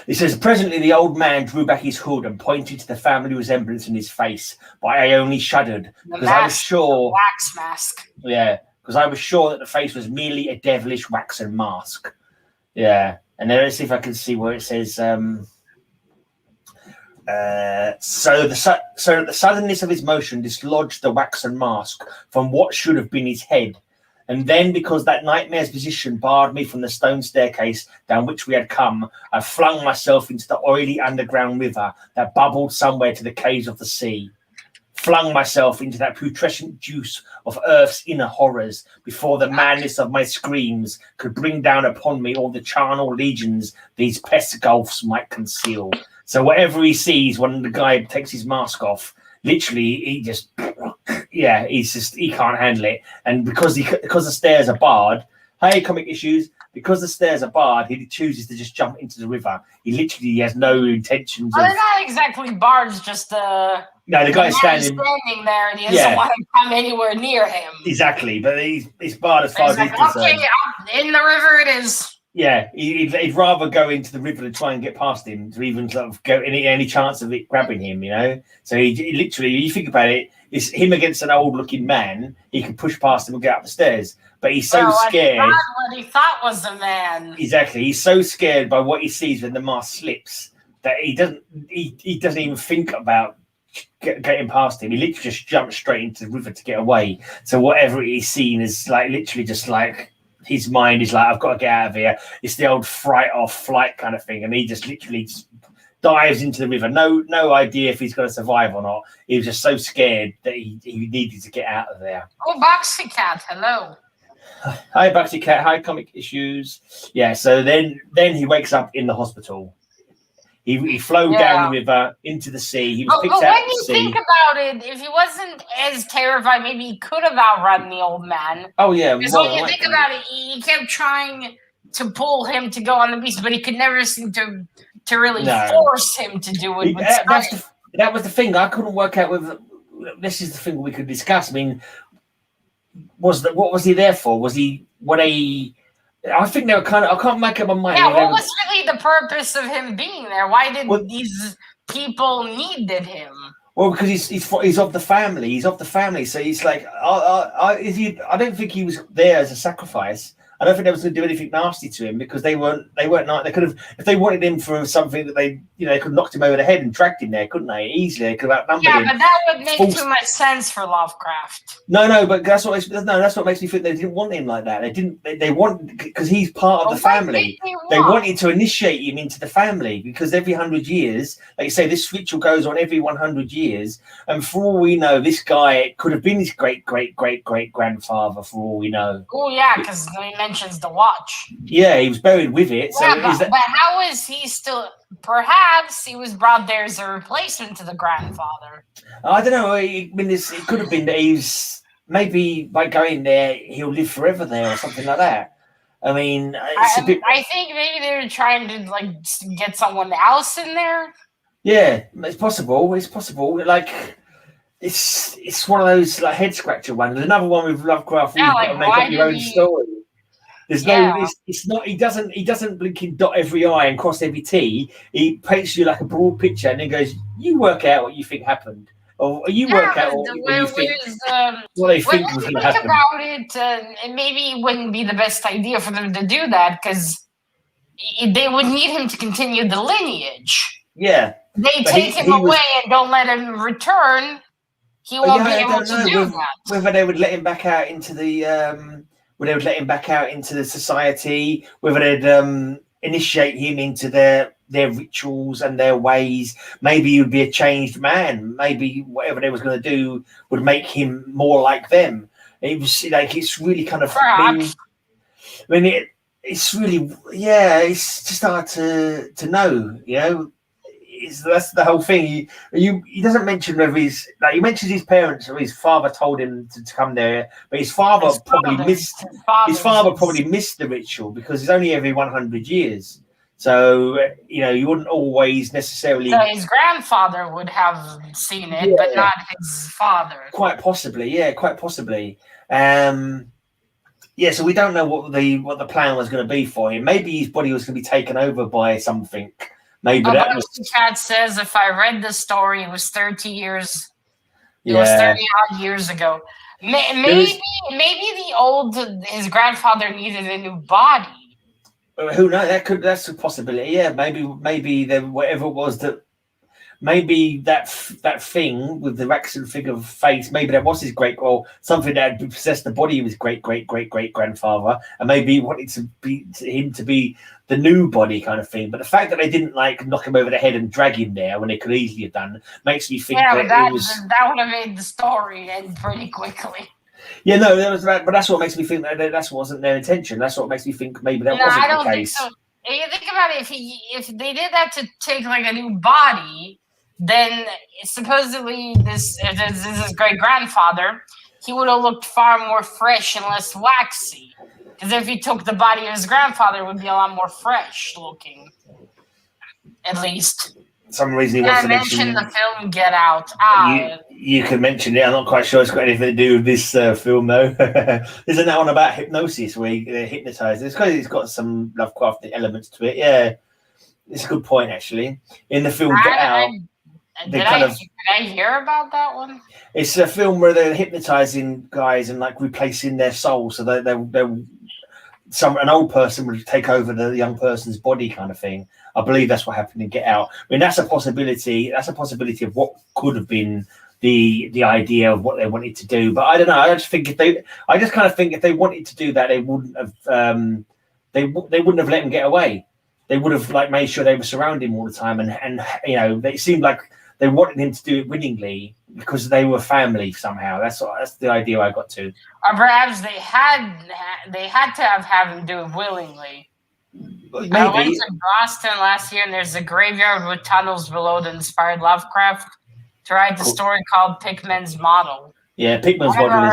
He says, presently the old man drew back his hood and pointed to the family resemblance in his face, but I only shuddered because I was sure. The wax mask. Yeah. Because I was sure that the face was merely a devilish waxen mask. Yeah. And then let's see if I can see where it says, so the suddenness of his motion dislodged the waxen mask from what should have been his head. And then, because that nightmare's position barred me from the stone staircase down which we had come, I flung myself into the oily underground river that bubbled somewhere to the caves of the sea. Flung myself into that putrescent juice of earth's inner horrors before the madness of my screams could bring down upon me all the charnel legions these pest gulfs might conceal. So whatever he sees when the guy takes his mask off, literally he just, he can't handle it. And because the stairs are barred, hey, comic issues, because the stairs are barred, he chooses to just jump into the river. He literally has no intentions they're not exactly barred, it's just no, the guy's standing there, and he doesn't want to come anywhere near him. Exactly, but he's barred as far as he's concerned. Okay, in the river it is. Yeah, he'd rather go into the river than try and get past him to even sort of go any chance of it grabbing him, you know. So he literally, you think about it, it's him against an old-looking man. He can push past him and get up the stairs, but he's so scared. What he thought was a man. Exactly, he's so scared by what he sees when the mask slips that he doesn't even think about getting past him. He literally just jumps straight into the river to get away. So whatever he's seen is like literally just like his mind is like, I've got to get out of here. It's the old fright or flight kind of thing, and he just literally dives into the river. No idea if he's going to survive or not. He was just so scared that he needed to get out of there. Oh, Boxy Cat, hello. Hi, Boxy Cat. Hi, comic issues. Yeah. So then he wakes up in the hospital. He flowed down the river into the sea. He was picked out when you think about it, if he wasn't as terrified, maybe he could have outrun the old man. Oh, yeah. Because when you think about it, he kept trying to pull him to go on the beast, but he could never seem to really force him to do it. That was the thing. I couldn't work out whether this is the thing we could discuss. I mean, what was he there for? I think they were kind of. I can't make up my mind. Yeah, what was really the purpose of him being there? Why did these people needed him? Well, because he's of the family. He's of the family, so he's like, I don't think he was there as a sacrifice. I don't think they was going to do anything nasty to him because they weren't. They could have, if they wanted him for something that they could have knocked him over the head and dragged him there, couldn't they? Easily, they could have outnumbered him. Yeah, but that would make too much sense for Lovecraft. No, but that's what makes me think they didn't want him like that. They didn't. They want, because he's part of the family. They wanted to initiate him into the family because every 100 years, like you say, this ritual goes on every 100 years, and for all we know, this guy could have been his great grandfather. For all we know. Oh yeah, because he mentions the watch. Yeah, he was buried with it. Yeah, but how is he still? Perhaps he was brought there as a replacement to the grandfather. I don't know. I mean, it could have been that he's maybe by going there, he'll live forever there or something like that. I mean, it's a bit. I think maybe they were trying to get someone else in there. Yeah, it's possible. It's possible. Like, it's one of those like head scratcher ones. There's another one with Lovecraft. Yeah, you've got to make up your own story. There's no. It's not. He doesn't blinking dot every I and cross every T. He paints you like a broad picture and then goes, "You work out what you think happened." Or you work out what you think what they think was going to happen. About it, it maybe wouldn't be the best idea for them to do that because they would need him to continue the lineage. Yeah. They take him away and don't let him return. He won't be able to do that. Whether they would let him back out into the society, whether they'd initiate him into their rituals and their ways. Maybe he would be a changed man. Maybe whatever they was going to do would make him more like them. It was like, it's really kind of, it's really, it's just hard to know, that's the whole thing. He doesn't mention whether he mentions his parents or his father told him to come there, but his father probably missed the ritual because it's only every 100 years. So you wouldn't always necessarily. So his grandfather would have seen it, but not his father. Quite possibly. So we don't know what the plan was going to be for him. Maybe his body was going to be taken over by something. Maybe that was. Cat says if I read the story, it was 30 years. It was 30 odd years ago. Maybe his grandfather needed a new body. Who knows? That's a possibility. Yeah, maybe whatever it was that. Maybe that thing with the waxen figure of face, maybe that was his something that had possessed the body of his great grandfather, and maybe he wanted him to be the new body kind of thing. But the fact that they didn't knock him over the head and drag him there when they could easily have done makes me think that would have made the story end pretty quickly. Yeah, no, but that's what makes me think that wasn't their intention. That's what makes me think maybe that wasn't the case. Think so. If you think about it, if they did that to take a new body, then supposedly this is great grandfather, he would have looked far more fresh and less waxy. Because if he took the body of his grandfather, it would be a lot more fresh looking. At least. Some reason he wants to mention the film Get Out. You can mention it. I'm not quite sure it's got anything to do with this film, though. Isn't that one about hypnosis where he hypnotizes? It's because it's got some Lovecraft elements to it. Yeah, it's a good point, actually. In the film Get Out. Did I hear about that one? It's a film where they're hypnotizing guys and replacing their soul, so an old person would take over the young person's body, kind of thing. I believe that's what happened in Get Out. I mean, that's a possibility. That's a possibility of what could have been the idea of what they wanted to do. But I don't know. I just think if they wanted to do that, they wouldn't have. They wouldn't have let him get away. They would have made sure they were surrounding him all the time, and they seemed like they wanted him to do it willingly because they were family somehow. That's the idea I got to. Or perhaps they had to have him do it willingly. Maybe. I went to Boston last year, and there's a graveyard with tunnels below that inspired Lovecraft to write the story called Pickman's Model. Yeah, Pickman's Model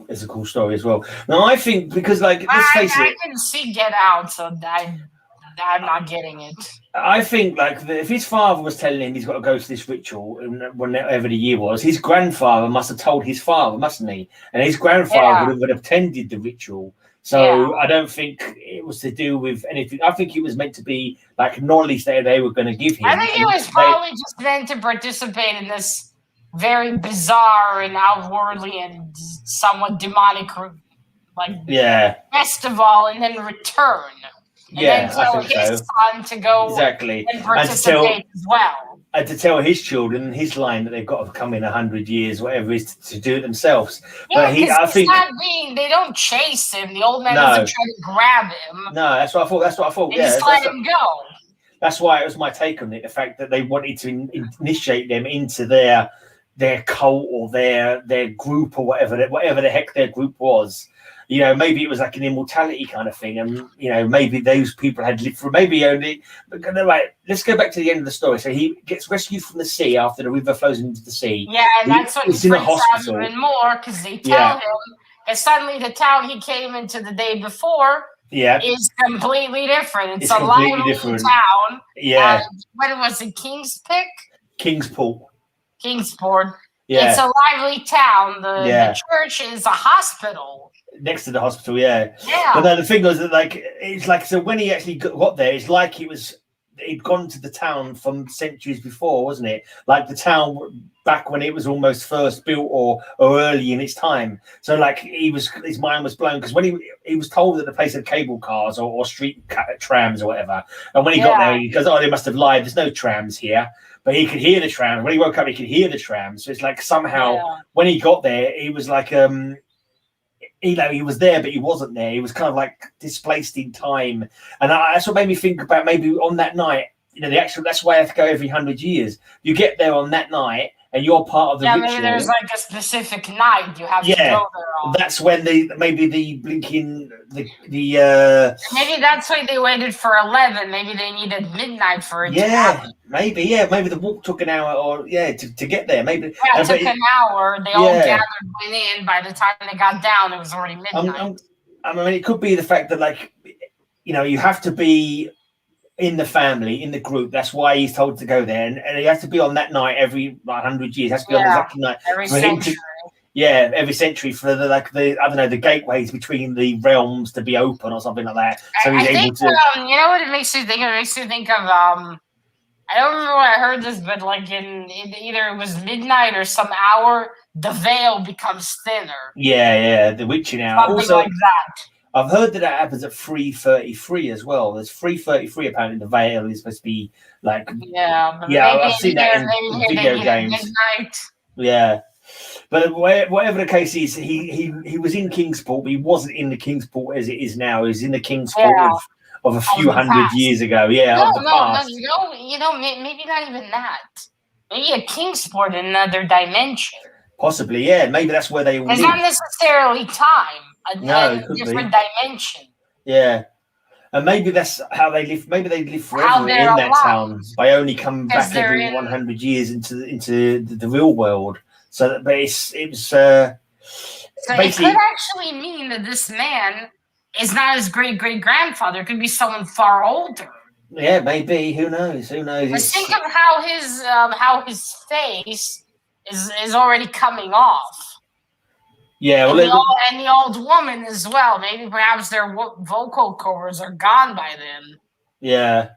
is a cool story as well. Now, I think because let's face it, I can see Get Out, so I'm not getting it. I think if his father was telling him he's got to go to this ritual, whenever the year was, his grandfather must have told his father, mustn't he? And his grandfather would have attended the ritual. So I don't think it was to do with anything. I think it was meant to be knowledge that they were going to give him. I think it was probably just meant to participate in this very bizarre and outwardly and somewhat demonic festival, and then return. And then tell his son to go and participate as well. And to tell his children, his line that they've got to come in 100 years, whatever it is, to do it themselves. Yeah, because they don't chase him. The old man doesn't try to grab him. No, that's what I thought. They just let him go. That's why it was my take on it. The fact that they wanted to initiate them into their cult or their group or whatever the heck their group was. Maybe it was an immortality kind of thing, and maybe those people had lived for maybe only. But let's go back to the end of the story. So he gets rescued from the sea after the river flows into the sea. Yeah, and that's what he's in the hospital even more, because they tell him that suddenly the town he came into the day before is completely different. It's a lively town. Yeah. What was it? Kingsport. Yeah. It's a lively town. The church is a hospital. Next to the hospital, But then the thing was that so when he actually got there, it's like he'd gone to the town from centuries before, wasn't it? Like the town back when it was almost first built or early in its time. So his mind was blown, because when he was told that the place had cable cars or street trams or whatever, and when he got there, he goes, "Oh, they must have lied. There's no trams here." But he could hear the trams. When he woke up, he could hear the trams. So it's somehow when he got there, he was he was there, but he wasn't there. He was kind of like displaced in time, and that's what made me think about maybe on that night. That's why I have to go every 100 years. You get there on that night, and you're part of the ritual. Maybe there's like a specific night you have to go there on. That's when maybe the blinking maybe that's why they waited for 11. Maybe they needed midnight for it to happen. Maybe the walk took an hour or to get there. Maybe it took an hour. They all gathered, went in. By the time they got down, it was already midnight. I mean, it could be the fact that you have to be in the family, in the group. That's why he's told to go there, and he has to be on that night every 100 years. It has to be on the exact night every century. Every century for the gateways between the realms to be open or something like that. So he's able to. You know what it makes you think of? It makes you think of. I don't remember where I heard this, but like in either it was midnight or some hour, the veil becomes thinner. Yeah, the witching hour. Something also, like that. I've heard that happens at 3:33 as well. There's 3:33 apparently. The veil is supposed to be like. I've seen that in video games. Midnight. Yeah, but whatever the case is, he was in Kingsport, but he wasn't in the Kingsport as it is now. He was in the Kingsport of a few hundred years ago. Yeah, past. Maybe not even that. Maybe a Kingsport in another dimension. Possibly, yeah. Maybe that's where they all live. It's not necessarily time. A different dimension. Yeah. And maybe that's how they live. Maybe they live forever in that town by only coming back every 100 years into the real world. So, but it was. So it could actually mean that this man is not his great-great-grandfather. It could be someone far older. Yeah, maybe. Who knows? But think of how his face is already coming off. Yeah, and the old woman as well. Maybe perhaps their vocal cords are gone by then. Yeah.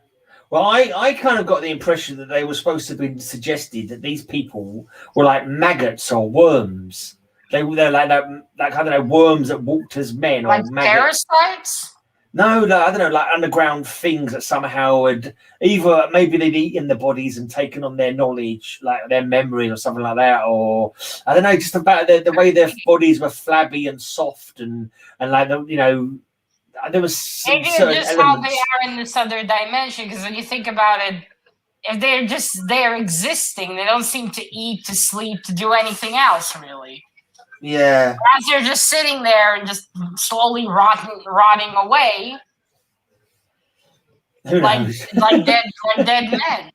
Well, I kind of got the impression that they were supposed to be suggested that these people were like maggots or worms. They're like I don't know, worms that walked as men like or maggots. Parasites? No, I don't know, like underground things that somehow had either maybe they'd eaten the bodies and taken on their knowledge, like their memory or something like that, or I don't know, just about the way their bodies were flabby and soft and like there was some maybe it's just elements. How they are in this other dimension. Because when you think about it, if they're just there existing, they don't seem to eat, to sleep, to do anything else really. Yeah. As they're just sitting there and just slowly rotting away, like dead men.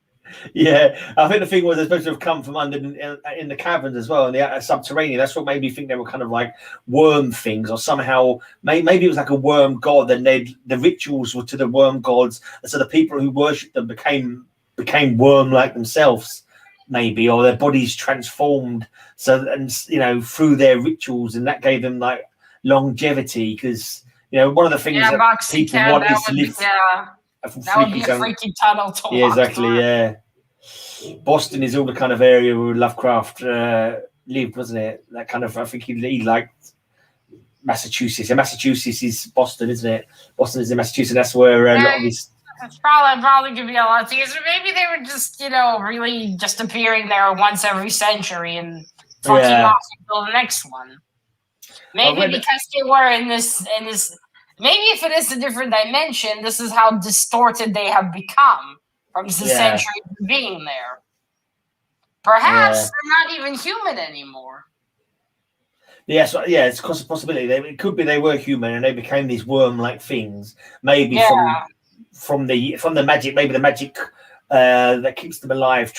Yeah, I think the thing was they're supposed to have come from under in the caverns as well, in the subterranean. That's what made me think they were kind of like worm things, or somehow maybe it was like a worm god, and the rituals were to the worm gods, and so the people who worshipped them became worm-like themselves. Maybe, or their bodies transformed, through their rituals, and that gave them like longevity. Because one of the things that people want is to live. That would be a freaky tunnel to walk. Yeah, exactly. Yeah, Boston is all the kind of area where Lovecraft lived, wasn't it? That kind of. I think he liked Massachusetts. And Massachusetts is Boston, isn't it? Boston is in Massachusetts. That's where a lot of these. It's probably could be a lot of things. Maybe they were just, really just appearing there once every century and fucking off until the next one. Maybe because they were in this. Maybe if it is a different dimension, this is how distorted they have become from the centuries of being there. Perhaps they're not even human anymore. Yes, it's a possibility. It could be they were human and they became these worm-like things. Maybe from the magic, maybe the magic that keeps them alive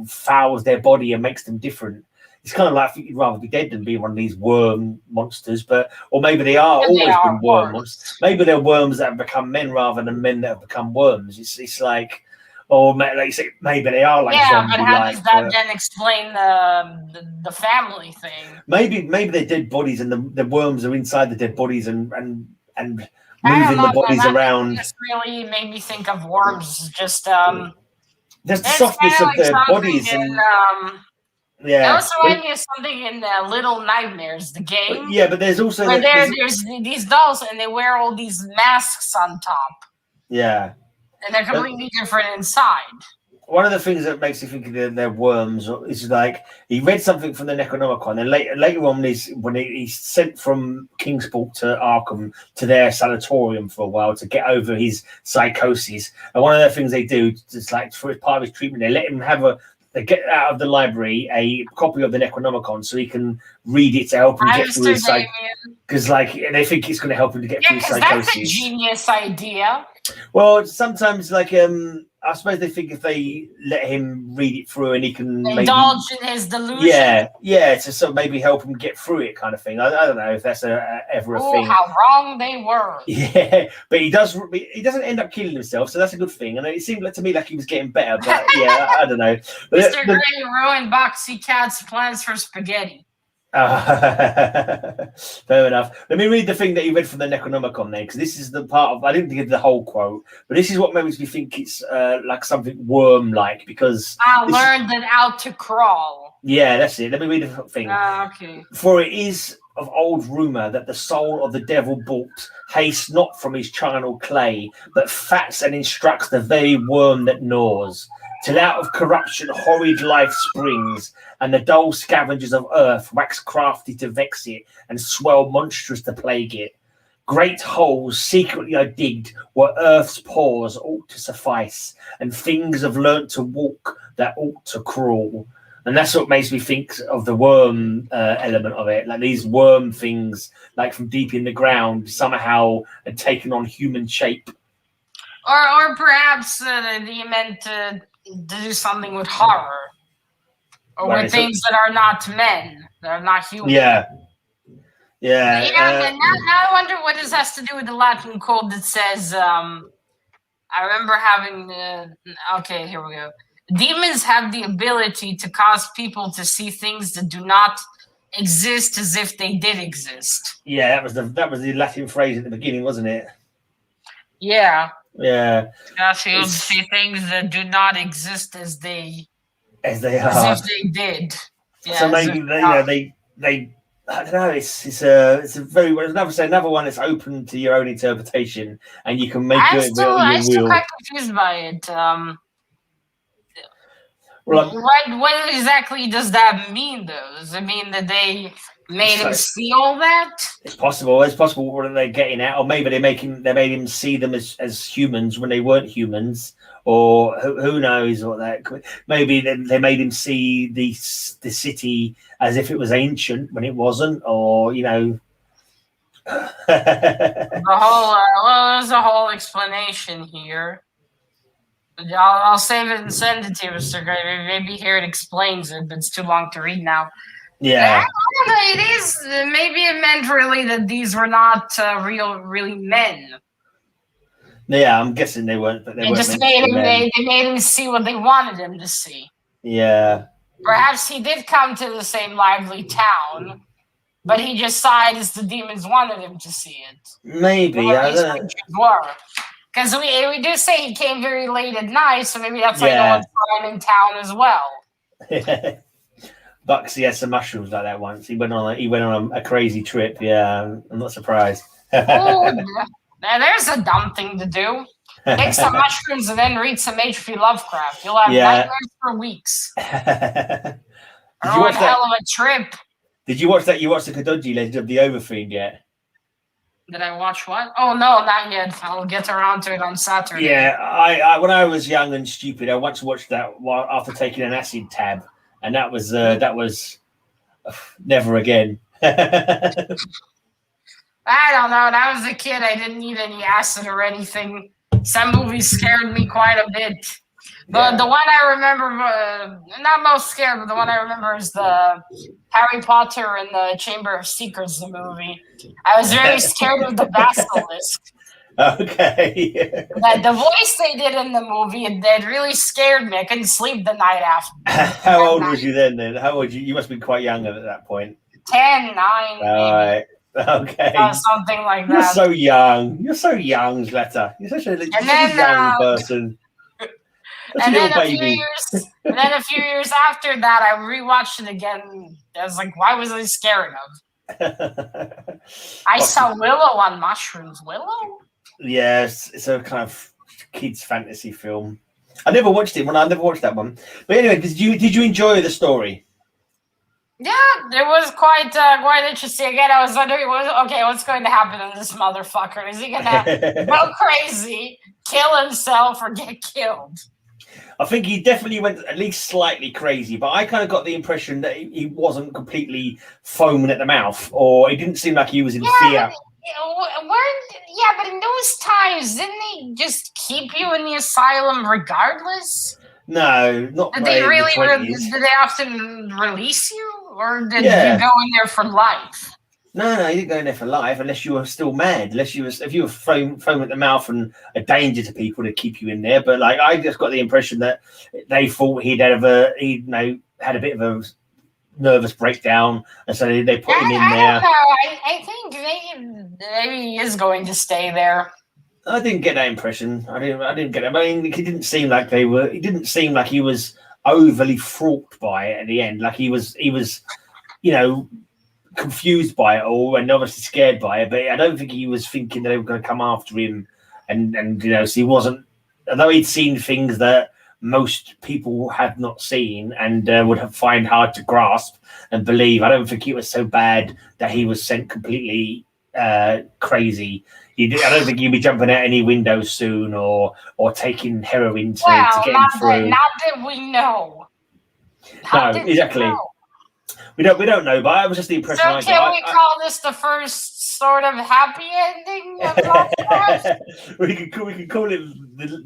fouls their body and makes them different. It's kind of like I think you'd rather be dead than be one of these worm monsters, or maybe they are been worm monsters. Maybe they're worms that have become men rather than men that have become worms. It's like, or like you say, maybe they are like zombie-like. But how does that then explain the family thing? Maybe they're dead bodies and the worms are inside the dead bodies and moving the bodies around. This really made me think of worms. Just there's the softness of their bodies It also reminded me of something in Little Nightmares, the game. But there's also where there's these dolls and they wear all these masks on top. Yeah. And they're completely different inside. one of the things that makes me think they're worms is like he read something from the Necronomicon, and later on when he's sent from Kingsport to Arkham to their sanatorium for a while to get over his psychosis. And one of the things they do, just like for part of his treatment, they let him they get out of the library a copy of the Necronomicon so he can read it to help him get through his psychosis. Because they think it's going to help him to get through his psychosis. That's a genius idea. Well, sometimes I suppose they think if they let him read it through and he can indulge in his delusion. Yeah, to sort of maybe help him get through it, kind of thing. I don't know if that's ever a thing. How wrong they were. Yeah, but he doesn't end up killing himself, so that's a good thing. And it seemed to me like he was getting better, but yeah, I don't know. Mr. Grey ruined Boxy Cat's plans for spaghetti. Fair enough. Let me read the thing that you read from the Necronomicon then, because this is the part of I didn't give the whole quote, but this is what makes me think it's like something worm-like, because I learned it out to crawl. Yeah, that's it. Let me read the thing. Okay. For it is of old rumour that the soul of the devil balked haste not from his charnel clay, but fats and instructs the very worm that gnaws. Till out of corruption horrid life springs, and the dull scavengers of earth wax crafty to vex it, and swell monstrous to plague it. Great holes secretly are digged where earth's pores ought to suffice, and things have learnt to walk that ought to crawl. And that's what makes me think of the worm element of it. Like these worm things, like from deep in the ground, somehow had taken on human shape. Or perhaps they meant to do something with horror. Or with things that are not men, that are not human. Yeah. Now I wonder what this has to do with the Latin code that says, I remember having, okay, here we go. Demons have the ability to cause people to see things that do not exist as if they did exist. Yeah, that was the Latin phrase at the beginning, wasn't it? Yeah. Yeah. You'll see things that do not exist as they are. As if they did. Yeah, so maybe they I don't know. It's a very another one that's open to your own interpretation, and you can make I'm still quite confused by it. What exactly does that mean, though? Does it mean that they made him see all that? It's possible. It's possible what they're getting at, or maybe they made him see them as humans when they weren't humans, or who knows what that could. Maybe they made him see the city as if it was ancient when it wasn't, or there's a whole explanation here. I'll save it and send it to you, Mr. Gray. Maybe here it explains it, but it's too long to read now. Yeah. I don't know, it is. Maybe it meant really that these were not really men. Yeah, I'm guessing they weren't. But they just made him. They made him see what they wanted him to see. Yeah. Perhaps he did come to the same lively town, but he just sighed as the demons wanted him to see it. Maybe. I don't know. Because we do say he came very late at night, so maybe that's why no one's saw him in town as well. Buxy had some mushrooms like that once. He went on a crazy trip. Yeah, I'm not surprised. Now there's a dumb thing to do. Take some mushrooms and then read some H.P. Lovecraft. You'll have nightmares for weeks. Did you watch hell of a trip. Did you watch that? You watched the Kadoji Legend of the Overfiend yet? Did I watch what? Oh no, not yet. I'll get around to it on Saturday. Yeah, I when I was young and stupid, I once watched that after taking an acid tab, and that was never again. I don't know. When I was a kid, I didn't need any acid or anything. Some movies scared me quite a bit. But the one I remember, not most scared, but the one I remember is the Harry Potter and the Chamber of Secrets, the movie. I was very scared of the basilisk. Okay. The voice they did in the movie, it really scared me. I couldn't sleep the night after. How old was you then? How old you must have been quite young at that point. 10, 9. All right. Okay. Something like that. You're so young. You're so young, Zleta. You're such a young person. And then a few years after that, I rewatched it again. I was like, why was I scared of? I saw Willow on mushrooms. Willow? Yes, it's a kind of kids' fantasy film. I never watched it. I never watched that one. But anyway, did you enjoy the story? Yeah, it was quite interesting. Again, I was wondering, what's going to happen to this motherfucker? Is he gonna go crazy, kill himself, or get killed? I think he definitely went at least slightly crazy, but I kind of got the impression that he wasn't completely foaming at the mouth, or it didn't seem like he was in fear. But in those times, didn't they just keep you in the asylum regardless? No, not. Did they really? Did they often release you, or did you go in there for life? No, you didn't go in there for life unless you were still mad. If you were foam at the mouth and a danger to people, to keep you in there. But like, I just got the impression that they thought he'd had a bit of a nervous breakdown, and so they put him in there. I don't know. I think maybe he is going to stay there. I didn't get that impression. I didn't get it. I mean, he didn't seem like they were. He didn't seem like he was overly fraught by it at the end. Like he was, confused by it all and obviously scared by it. But I don't think he was thinking that they were going to come after him. And so he wasn't. Although he'd seen things that most people had not seen and would find hard to grasp and believe. I don't think it was so bad that he was sent completely crazy. I don't think you'd be jumping out any windows soon or taking heroin to get him through. Not that we know. Exactly. We don't know, but it was just the impression. So can we call this the first sort of happy ending of Lovecraft? we could call it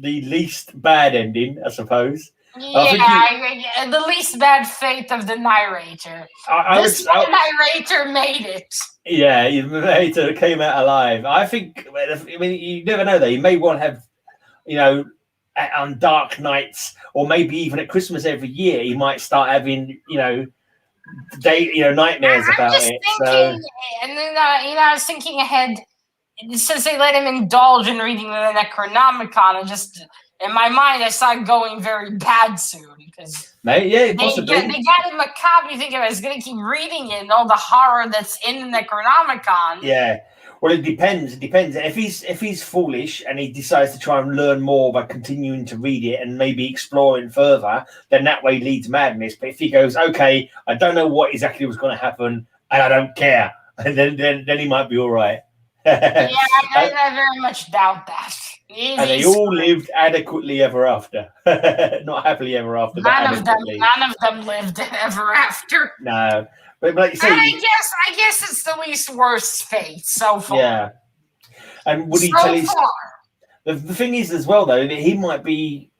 the least bad ending, I suppose. Yeah, the least bad fate of the narrator. The narrator made it. Yeah, the narrator came out alive. I mean, you never know, though. You may well have, on dark nights, or maybe even at Christmas every year, you might start having, nightmares about it. And then, I was thinking ahead, since they let him indulge in reading the Necronomicon, and just in my mind, I saw it going very bad soon because possibly. They got him macabre. You think I was going to keep reading it and all the horror that's in the Necronomicon. Yeah. Well, it depends. If he's foolish and he decides to try and learn more by continuing to read it and maybe exploring further, then that way leads madness. But if he goes, okay, I don't know what exactly was going to happen and I don't care, and then he might be all right. I very much doubt that. And they all lived adequately ever after. Not happily ever after. None of them lived ever after. No. But like you say, I guess it's the least worst fate so far. Yeah. And would he tell his... The thing is as well, though, that he might be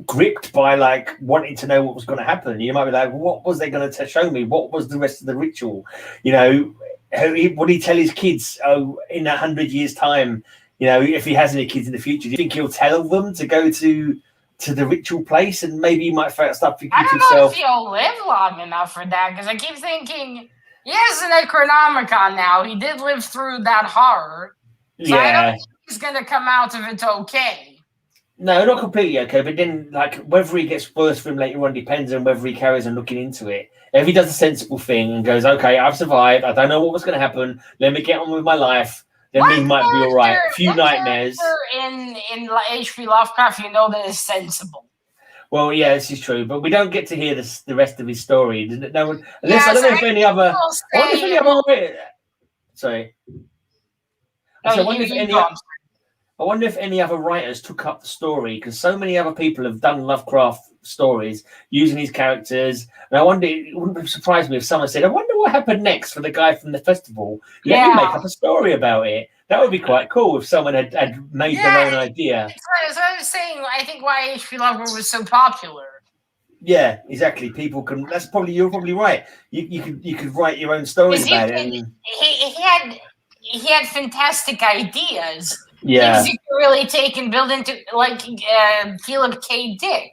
gripped by like wanting to know what was going to happen. You might be like, what was they going to show me? What was the rest of the ritual? Would he tell his kids, in 100 years' time, if he has any kids in the future, do you think he'll tell them to go to the ritual place? And maybe he might start thinking to himself, I don't know if he'll live long enough for that, because I keep thinking he has an Necronomicon now. He did live through that horror. So I don't think he's going to come out of it okay. No, not completely okay. But then, whether he gets worse for him later on depends on whether he carries on looking into it. If he does a sensible thing and goes, okay, I've survived. I don't know what was going to happen. Let me get on with my life. Then he might be all right. A few nightmares. In H.P. Lovecraft, that is sensible. Well, yeah, this is true, but we don't get to hear the rest of his story. No one, unless I don't know if any other. Sorry. I wonder if any other writers took up the story, because so many other people have done Lovecraft stories using his characters, and I wonder, it wouldn't surprise me if someone said, I wonder what happened next for the guy from the festival. Let me make up a story about it. That would be quite cool if someone had made their own idea. So I was saying, I think why H.P. Lovecraft was so popular. Yeah, exactly. People can. You're probably right. You could write your own stories about it. He had fantastic ideas. Yeah. Things you can really take and build into, like Philip K. Dick.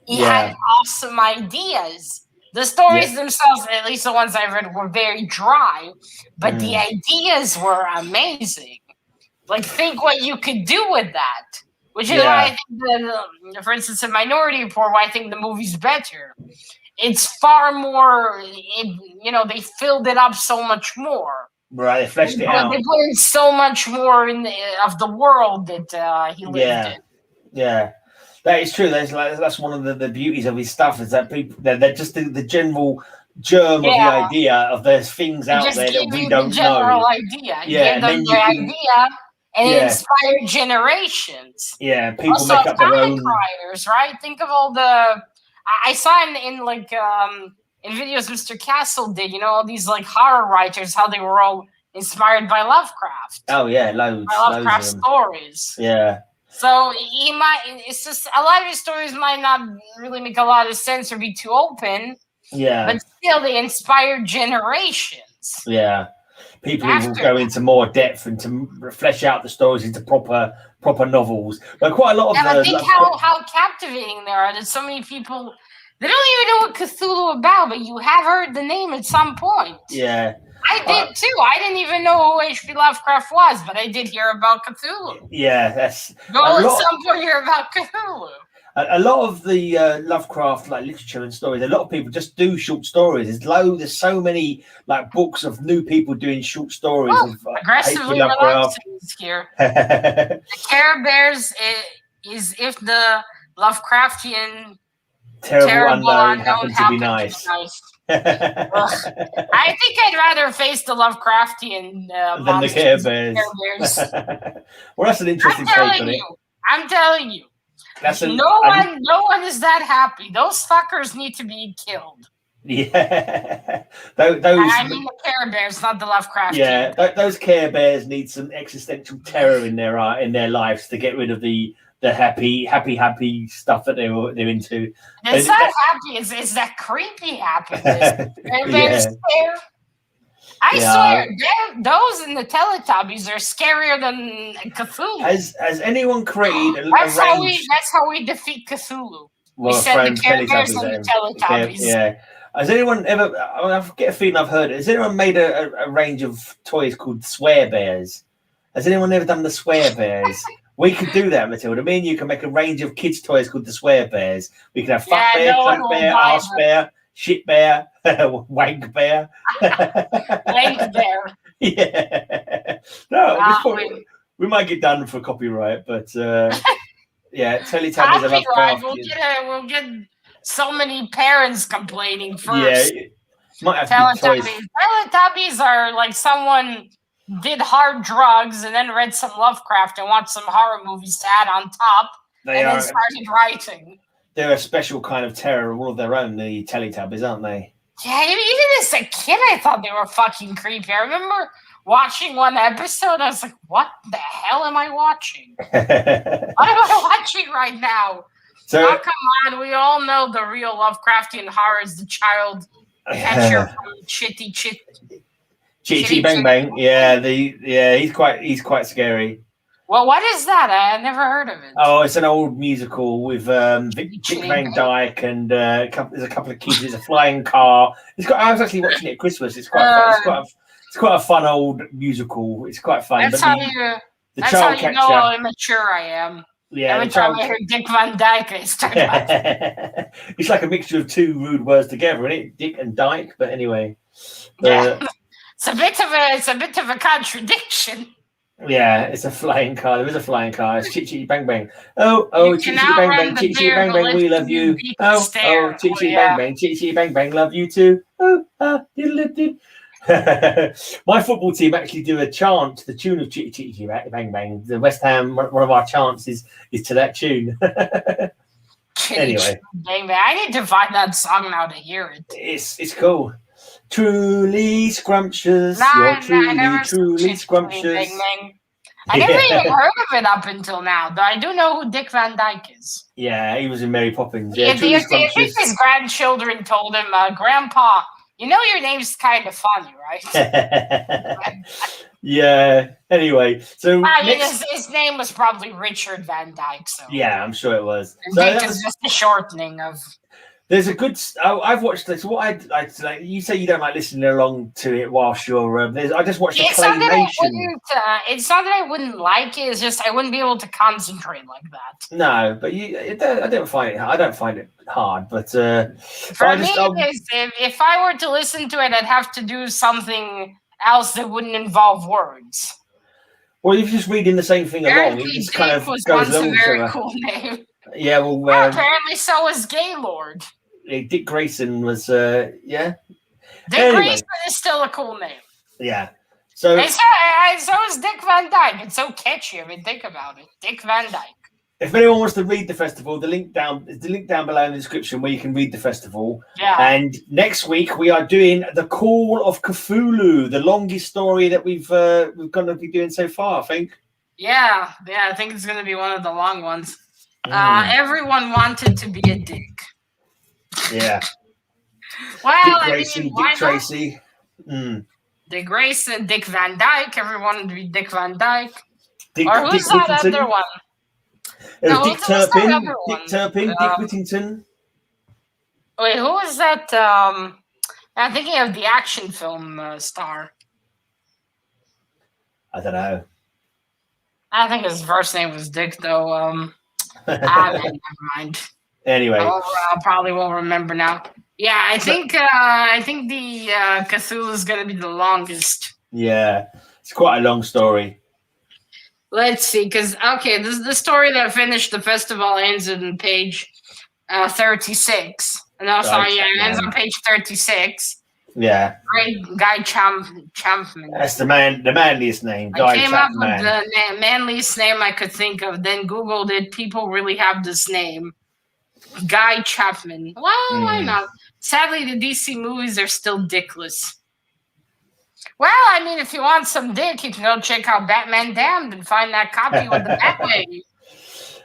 He had awesome ideas. The stories themselves, at least the ones I read, were very dry, but the ideas were amazing. Like, think what you could do with that. Which is why I think that, for instance, in Minority Report, why I think the movie's better. It's far more, they filled it up so much more. Right, they fleshed it out. They put in so much more of the world that he lived in. Yeah. That is true. That's one of the beauties of his stuff is that people they're just the general germ of the idea of there's things out there that we don't know. Idea. Yeah, give them the idea, and it inspired generations. Yeah, people also, make up their own writers, right? Think of all the I saw in videos Mr. Castle did. All these like horror writers, how they were all inspired by Lovecraft. Oh yeah, loads. By Lovecraft stories. Yeah. So it's just a lot of his stories might not really make a lot of sense or be too open. Yeah. But still, they inspired generations. Yeah. People who will go into more depth and to flesh out the stories into proper novels. But quite a lot of I think how captivating they are. There's so many people, they don't even know what Cthulhu about, but you have heard the name at some point. Yeah. I did too. I didn't even know who H.P. Lovecraft was, but I did hear about Cthulhu. Yeah, that's. At some point hear about Cthulhu. A lot of the Lovecraft literature and stories, a lot of people just do short stories. There's so many books of new people doing short stories of aggressively Lovecraft here. The Care Bears is if the Lovecraftian terrible unknown happened to be nice. I think I'd rather face the Lovecraftian than the Care Bears. Well, that's an interesting take on it. I'm telling you. No one is that happy. Those fuckers need to be killed. Yeah. I mean the Care Bears, not the Lovecraft. Yeah, those Care Bears need some existential terror in their lives to get rid of the happy stuff that they're into. It's not happy. It's that creepy happiness. I swear, those in the Teletubbies are scarier than Cthulhu. Has anyone created that's how we defeat Cthulhu. We send the Care Bears and the Teletubbies. Yeah. Has anyone ever? I get a feeling I've heard it. Has anyone made a range of toys called Swear Bears? Has anyone ever done the Swear Bears? We could do that, Matilda. Me and you can make a range of kids' toys called the Swear Bears. We can have Fuck Bear, Clank Bear, Arse Bear, Shit Bear, Wank Bear. Wank Bear. Yeah. No, we might get done for copyright, but yeah, Teletubbies are Lovecraft. We'll get so many parents complaining first. Yeah, might have Teletubbies are like someone did hard drugs and then read some Lovecraft and watched some horror movies to add on top, then started writing. They're a special kind of terror all of their own, the Teletubbies, aren't they? Yeah, even as a kid, I thought they were fucking creepy. I remember watching one episode, I was like, what the hell am I watching? What am I watching right now? So, come on, we all know the real Lovecraftian horror is the child catcher from Chitty Bang Bang. Yeah, he's quite scary. Well, what is that? I never heard of it. Oh, it's an old musical with Dick Van Dyke and there's a couple of kids. It's a flying car. I was actually watching it at Christmas. It's quite fun. It's quite a fun old musical. It's quite fun. That's how you know how immature I am. Yeah, every time I hear Dick Van Dyke, I start laughing. It's like a mixture of two rude words together, isn't it? Dick and Dyke. But anyway, yeah. It's a bit of a contradiction. Yeah, it's a flying car. There is a flying car. It's Chitty Bang Bang. Oh, Chitty Bang Bang, Chitty Bang Bang, we love you. Oh, Chitty Bang Bang, Chitty Bang Bang, love you too. Diddle-did. My football team actually do a chant to the tune of Chitty Bang Bang. The West Ham, one of our chants is to that tune. Anyway, Bang Bang. I need to find that song now to hear it. It's cool. Truly scrumptious. You're truly scrumptious. I never even heard of it up until now, though I do know who Dick Van Dyke is. Yeah, he was in Mary Poppins. Yeah, I think his grandchildren told him, Grandpa, you know your name's kind of funny, right? Yeah. Anyway, so his name was probably Richard Van Dyke. So yeah, I'm sure it was. So Dick is just a shortening of. There's a good. I've watched this. What I like. You say you don't like listening along to it whilst you're. I just watched the claymation. It's not that I wouldn't like it. It's just I wouldn't be able to concentrate like that. No, but I don't find it. I don't find it hard. But for me, if I were to listen to it, I'd have to do something else that wouldn't involve words. Well, if you're just reading the same thing along, it just kind of goes along. A very cool name. Yeah, well, apparently so was Gaylord. Dick Grayson was, yeah. Dick Grayson is still a cool name. Yeah. So is Dick Van Dyke. It's so catchy. I mean, think about it. Dick Van Dyke. If anyone wants to read the festival, the link down below in the description where you can read the festival. Yeah. And next week we are doing the Call of Cthulhu, the longest story that we've going to be doing so far, I think. Yeah, I think it's going to be one of the long ones. Everyone wanted to be a dick. Yeah. Well, Dick Grayson, Dick Tracy. Dick Grayson, Dick Van Dyke. Everyone wanted to be Dick Van Dyke. Dick, or who's Dick that other one? No, Dick Turpin. Dick Turpin. Dick Whittington. Wait, who was that? I'm thinking of the action film star. I don't know. I think his first name was Dick, though. Never mind. Anyway, I probably won't remember now. Yeah, I think the Cthulhu is going to be the longest. Yeah, it's quite a long story. Let's see, because the story that finished the festival ends on page 36. No, sorry, it ends on page 36. Yeah. Great Guy Champman. That's the manliest name. I came up with the manliest name I could think of. Then Googled it. People really have this name, Guy Chapman. Well, why not? Sadly, the DC movies are still dickless. Well, I mean, if you want some dick, you can go check out Batman Damned and find that copy with the Batwing.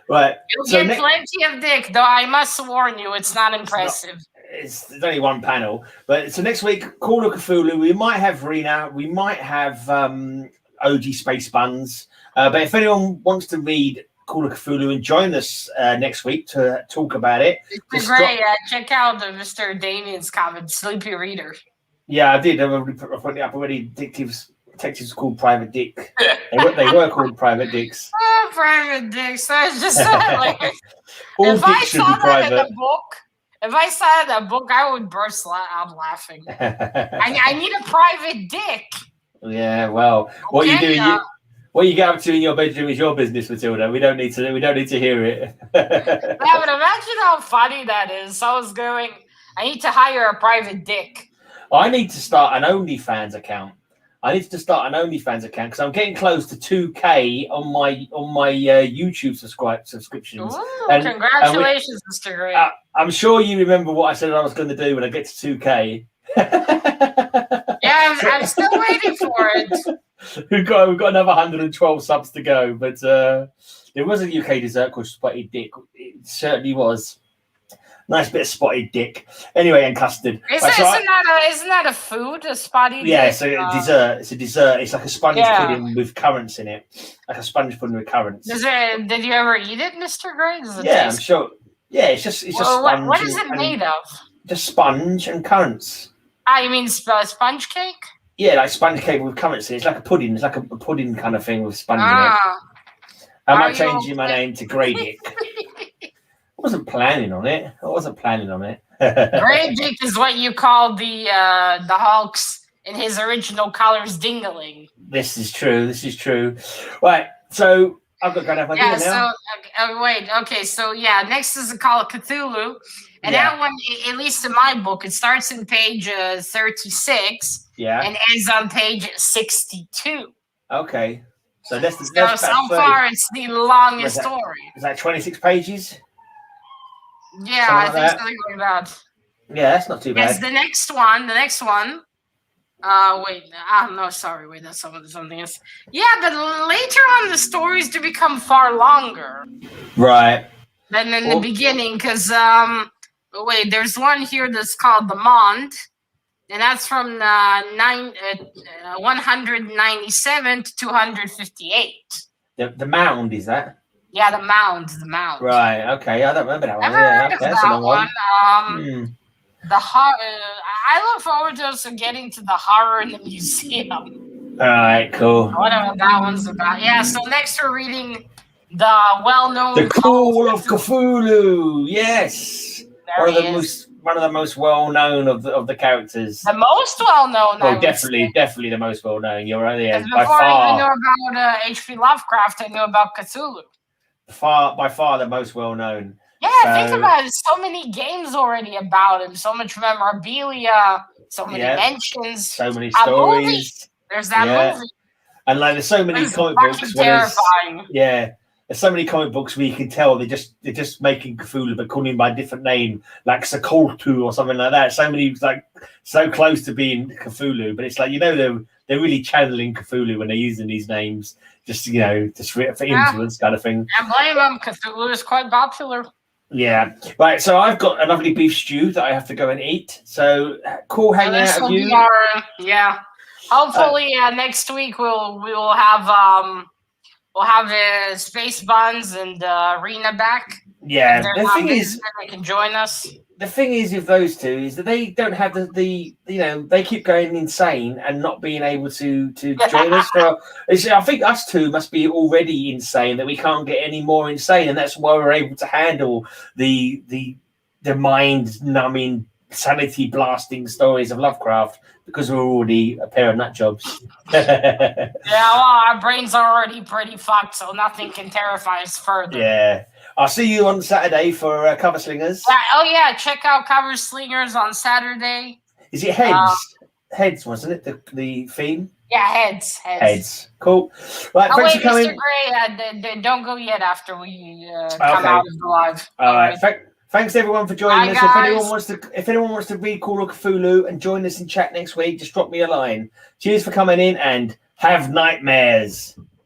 Right. You'll get plenty of dick, though I must warn you, it's not impressive. There's only one panel. But so next week, Call of Cthulhu, we might have Rina, we might have OG spacebunzz. But if anyone wants to read Call of Cthulhu and join us next week to talk about it. It's great. Check out Mr. Damien's comment, Sleepy Reader. Yeah, I did. I put it up already. Detectives called Private Dick. They were called Private Dicks. Oh, Private Dicks. That's just like all dicks should be private. If I saw it in a book, I would burst out laughing. I need a private dick. Yeah, well, what you do, what you get up to in your bedroom is your business, Matilda. We don't need to hear it. Yeah, but imagine how funny that is. I need to hire a private dick. I need to start an OnlyFans account. Because I'm getting close to 2K on my YouTube subscriptions. Ooh, congratulations, Mr. Gray. I'm sure you remember what I said I was going to do when I get to 2K. Yeah, I'm still waiting for it. We've got another 112 subs to go, but there was a UK dessert called Spotted Dick. It certainly was. Nice bit of spotted dick. Anyway, and custard. Isn't that a food? A spotted dick? Yeah, it's a dessert. It's a dessert. It's like a sponge pudding with currants in it. Like a sponge pudding with currants. Did you ever eat it, Mr. Gray? I'm sure. Yeah, it's just sponge. What is it made of? Just sponge and currants. You mean sponge cake? Yeah, like sponge cake with currants in it. It's like a pudding. It's like a pudding kind of thing with sponge in it. I might change my name to Grey Dick. I wasn't planning on it. Grey Dick is what you call the Hulk's in his original colors dingling. This is true. Right, so I've got to go have my dinner now. So next is the Call of Cthulhu. And that one, at least in my book, it starts in page 36 and ends on page 62. Okay. So far it's the longest story. Is that 26 pages? Yeah, I think something like that. Yeah, that's not too bad. Yes, the next one. Wait, that's something else. Yeah, but later on the stories do become far longer. Right. Than in the beginning, because there's one here that's called the Mound, and that's from 197 to 258. The Mound, is that? Yeah, the Mound. Right. Okay. I don't remember that one. Never heard of that one. The horror. I look forward to us getting to the horror in the museum. All right. Cool. Whatever that one's about. Yeah. So next we're reading the well-known The Call of Cthulhu. Yes. One of the most well-known of the characters. The most well-known. Well, definitely the most well-known. You're right. Yeah, before I knew about H.P. Lovecraft, I knew about Cthulhu. by far the most well known. Yeah, think about it. So many games already about him. So much memorabilia. So many mentions. So many stories. Movie. There's that movie. And like, there's so many comic books. Terrifying. There's so many comic books where you can tell they're just making Cthulhu but calling him by a different name, like Sakoltu or something like that. So many like so close to being Cthulhu, but it's like they're really channeling Cthulhu when they're using these names, just for influence kind of thing. I blame them. Cthulhu is quite popular. Yeah, right. So I've got a lovely beef stew that I have to go and eat. So cool hanging out with you. Hopefully next week we'll have spacebunzz and Rina back. Yeah, the thing is, they can join us. The thing is with those two is that they don't have the they keep going insane and not being able to join us. I think us two must be already insane that we can't get any more insane, and that's why we're able to handle the mind numbing, sanity blasting stories of Lovecraft, because we're already a pair of nut jobs. Our brains are already pretty fucked, so nothing can terrify us further. Yeah. I'll see you on Saturday for Cover Slingers. Check out Cover Slingers on Saturday. Is it Heads? Heads, wasn't it? The theme? Yeah, Heads. Cool. Right, thanks for coming. Mr. Gray, don't go yet after we come out of the live. All right. Thanks everyone for joining us. Guys. If anyone wants to read Call of Cthulhu and join us in chat next week, just drop me a line. Cheers for coming in and have nightmares.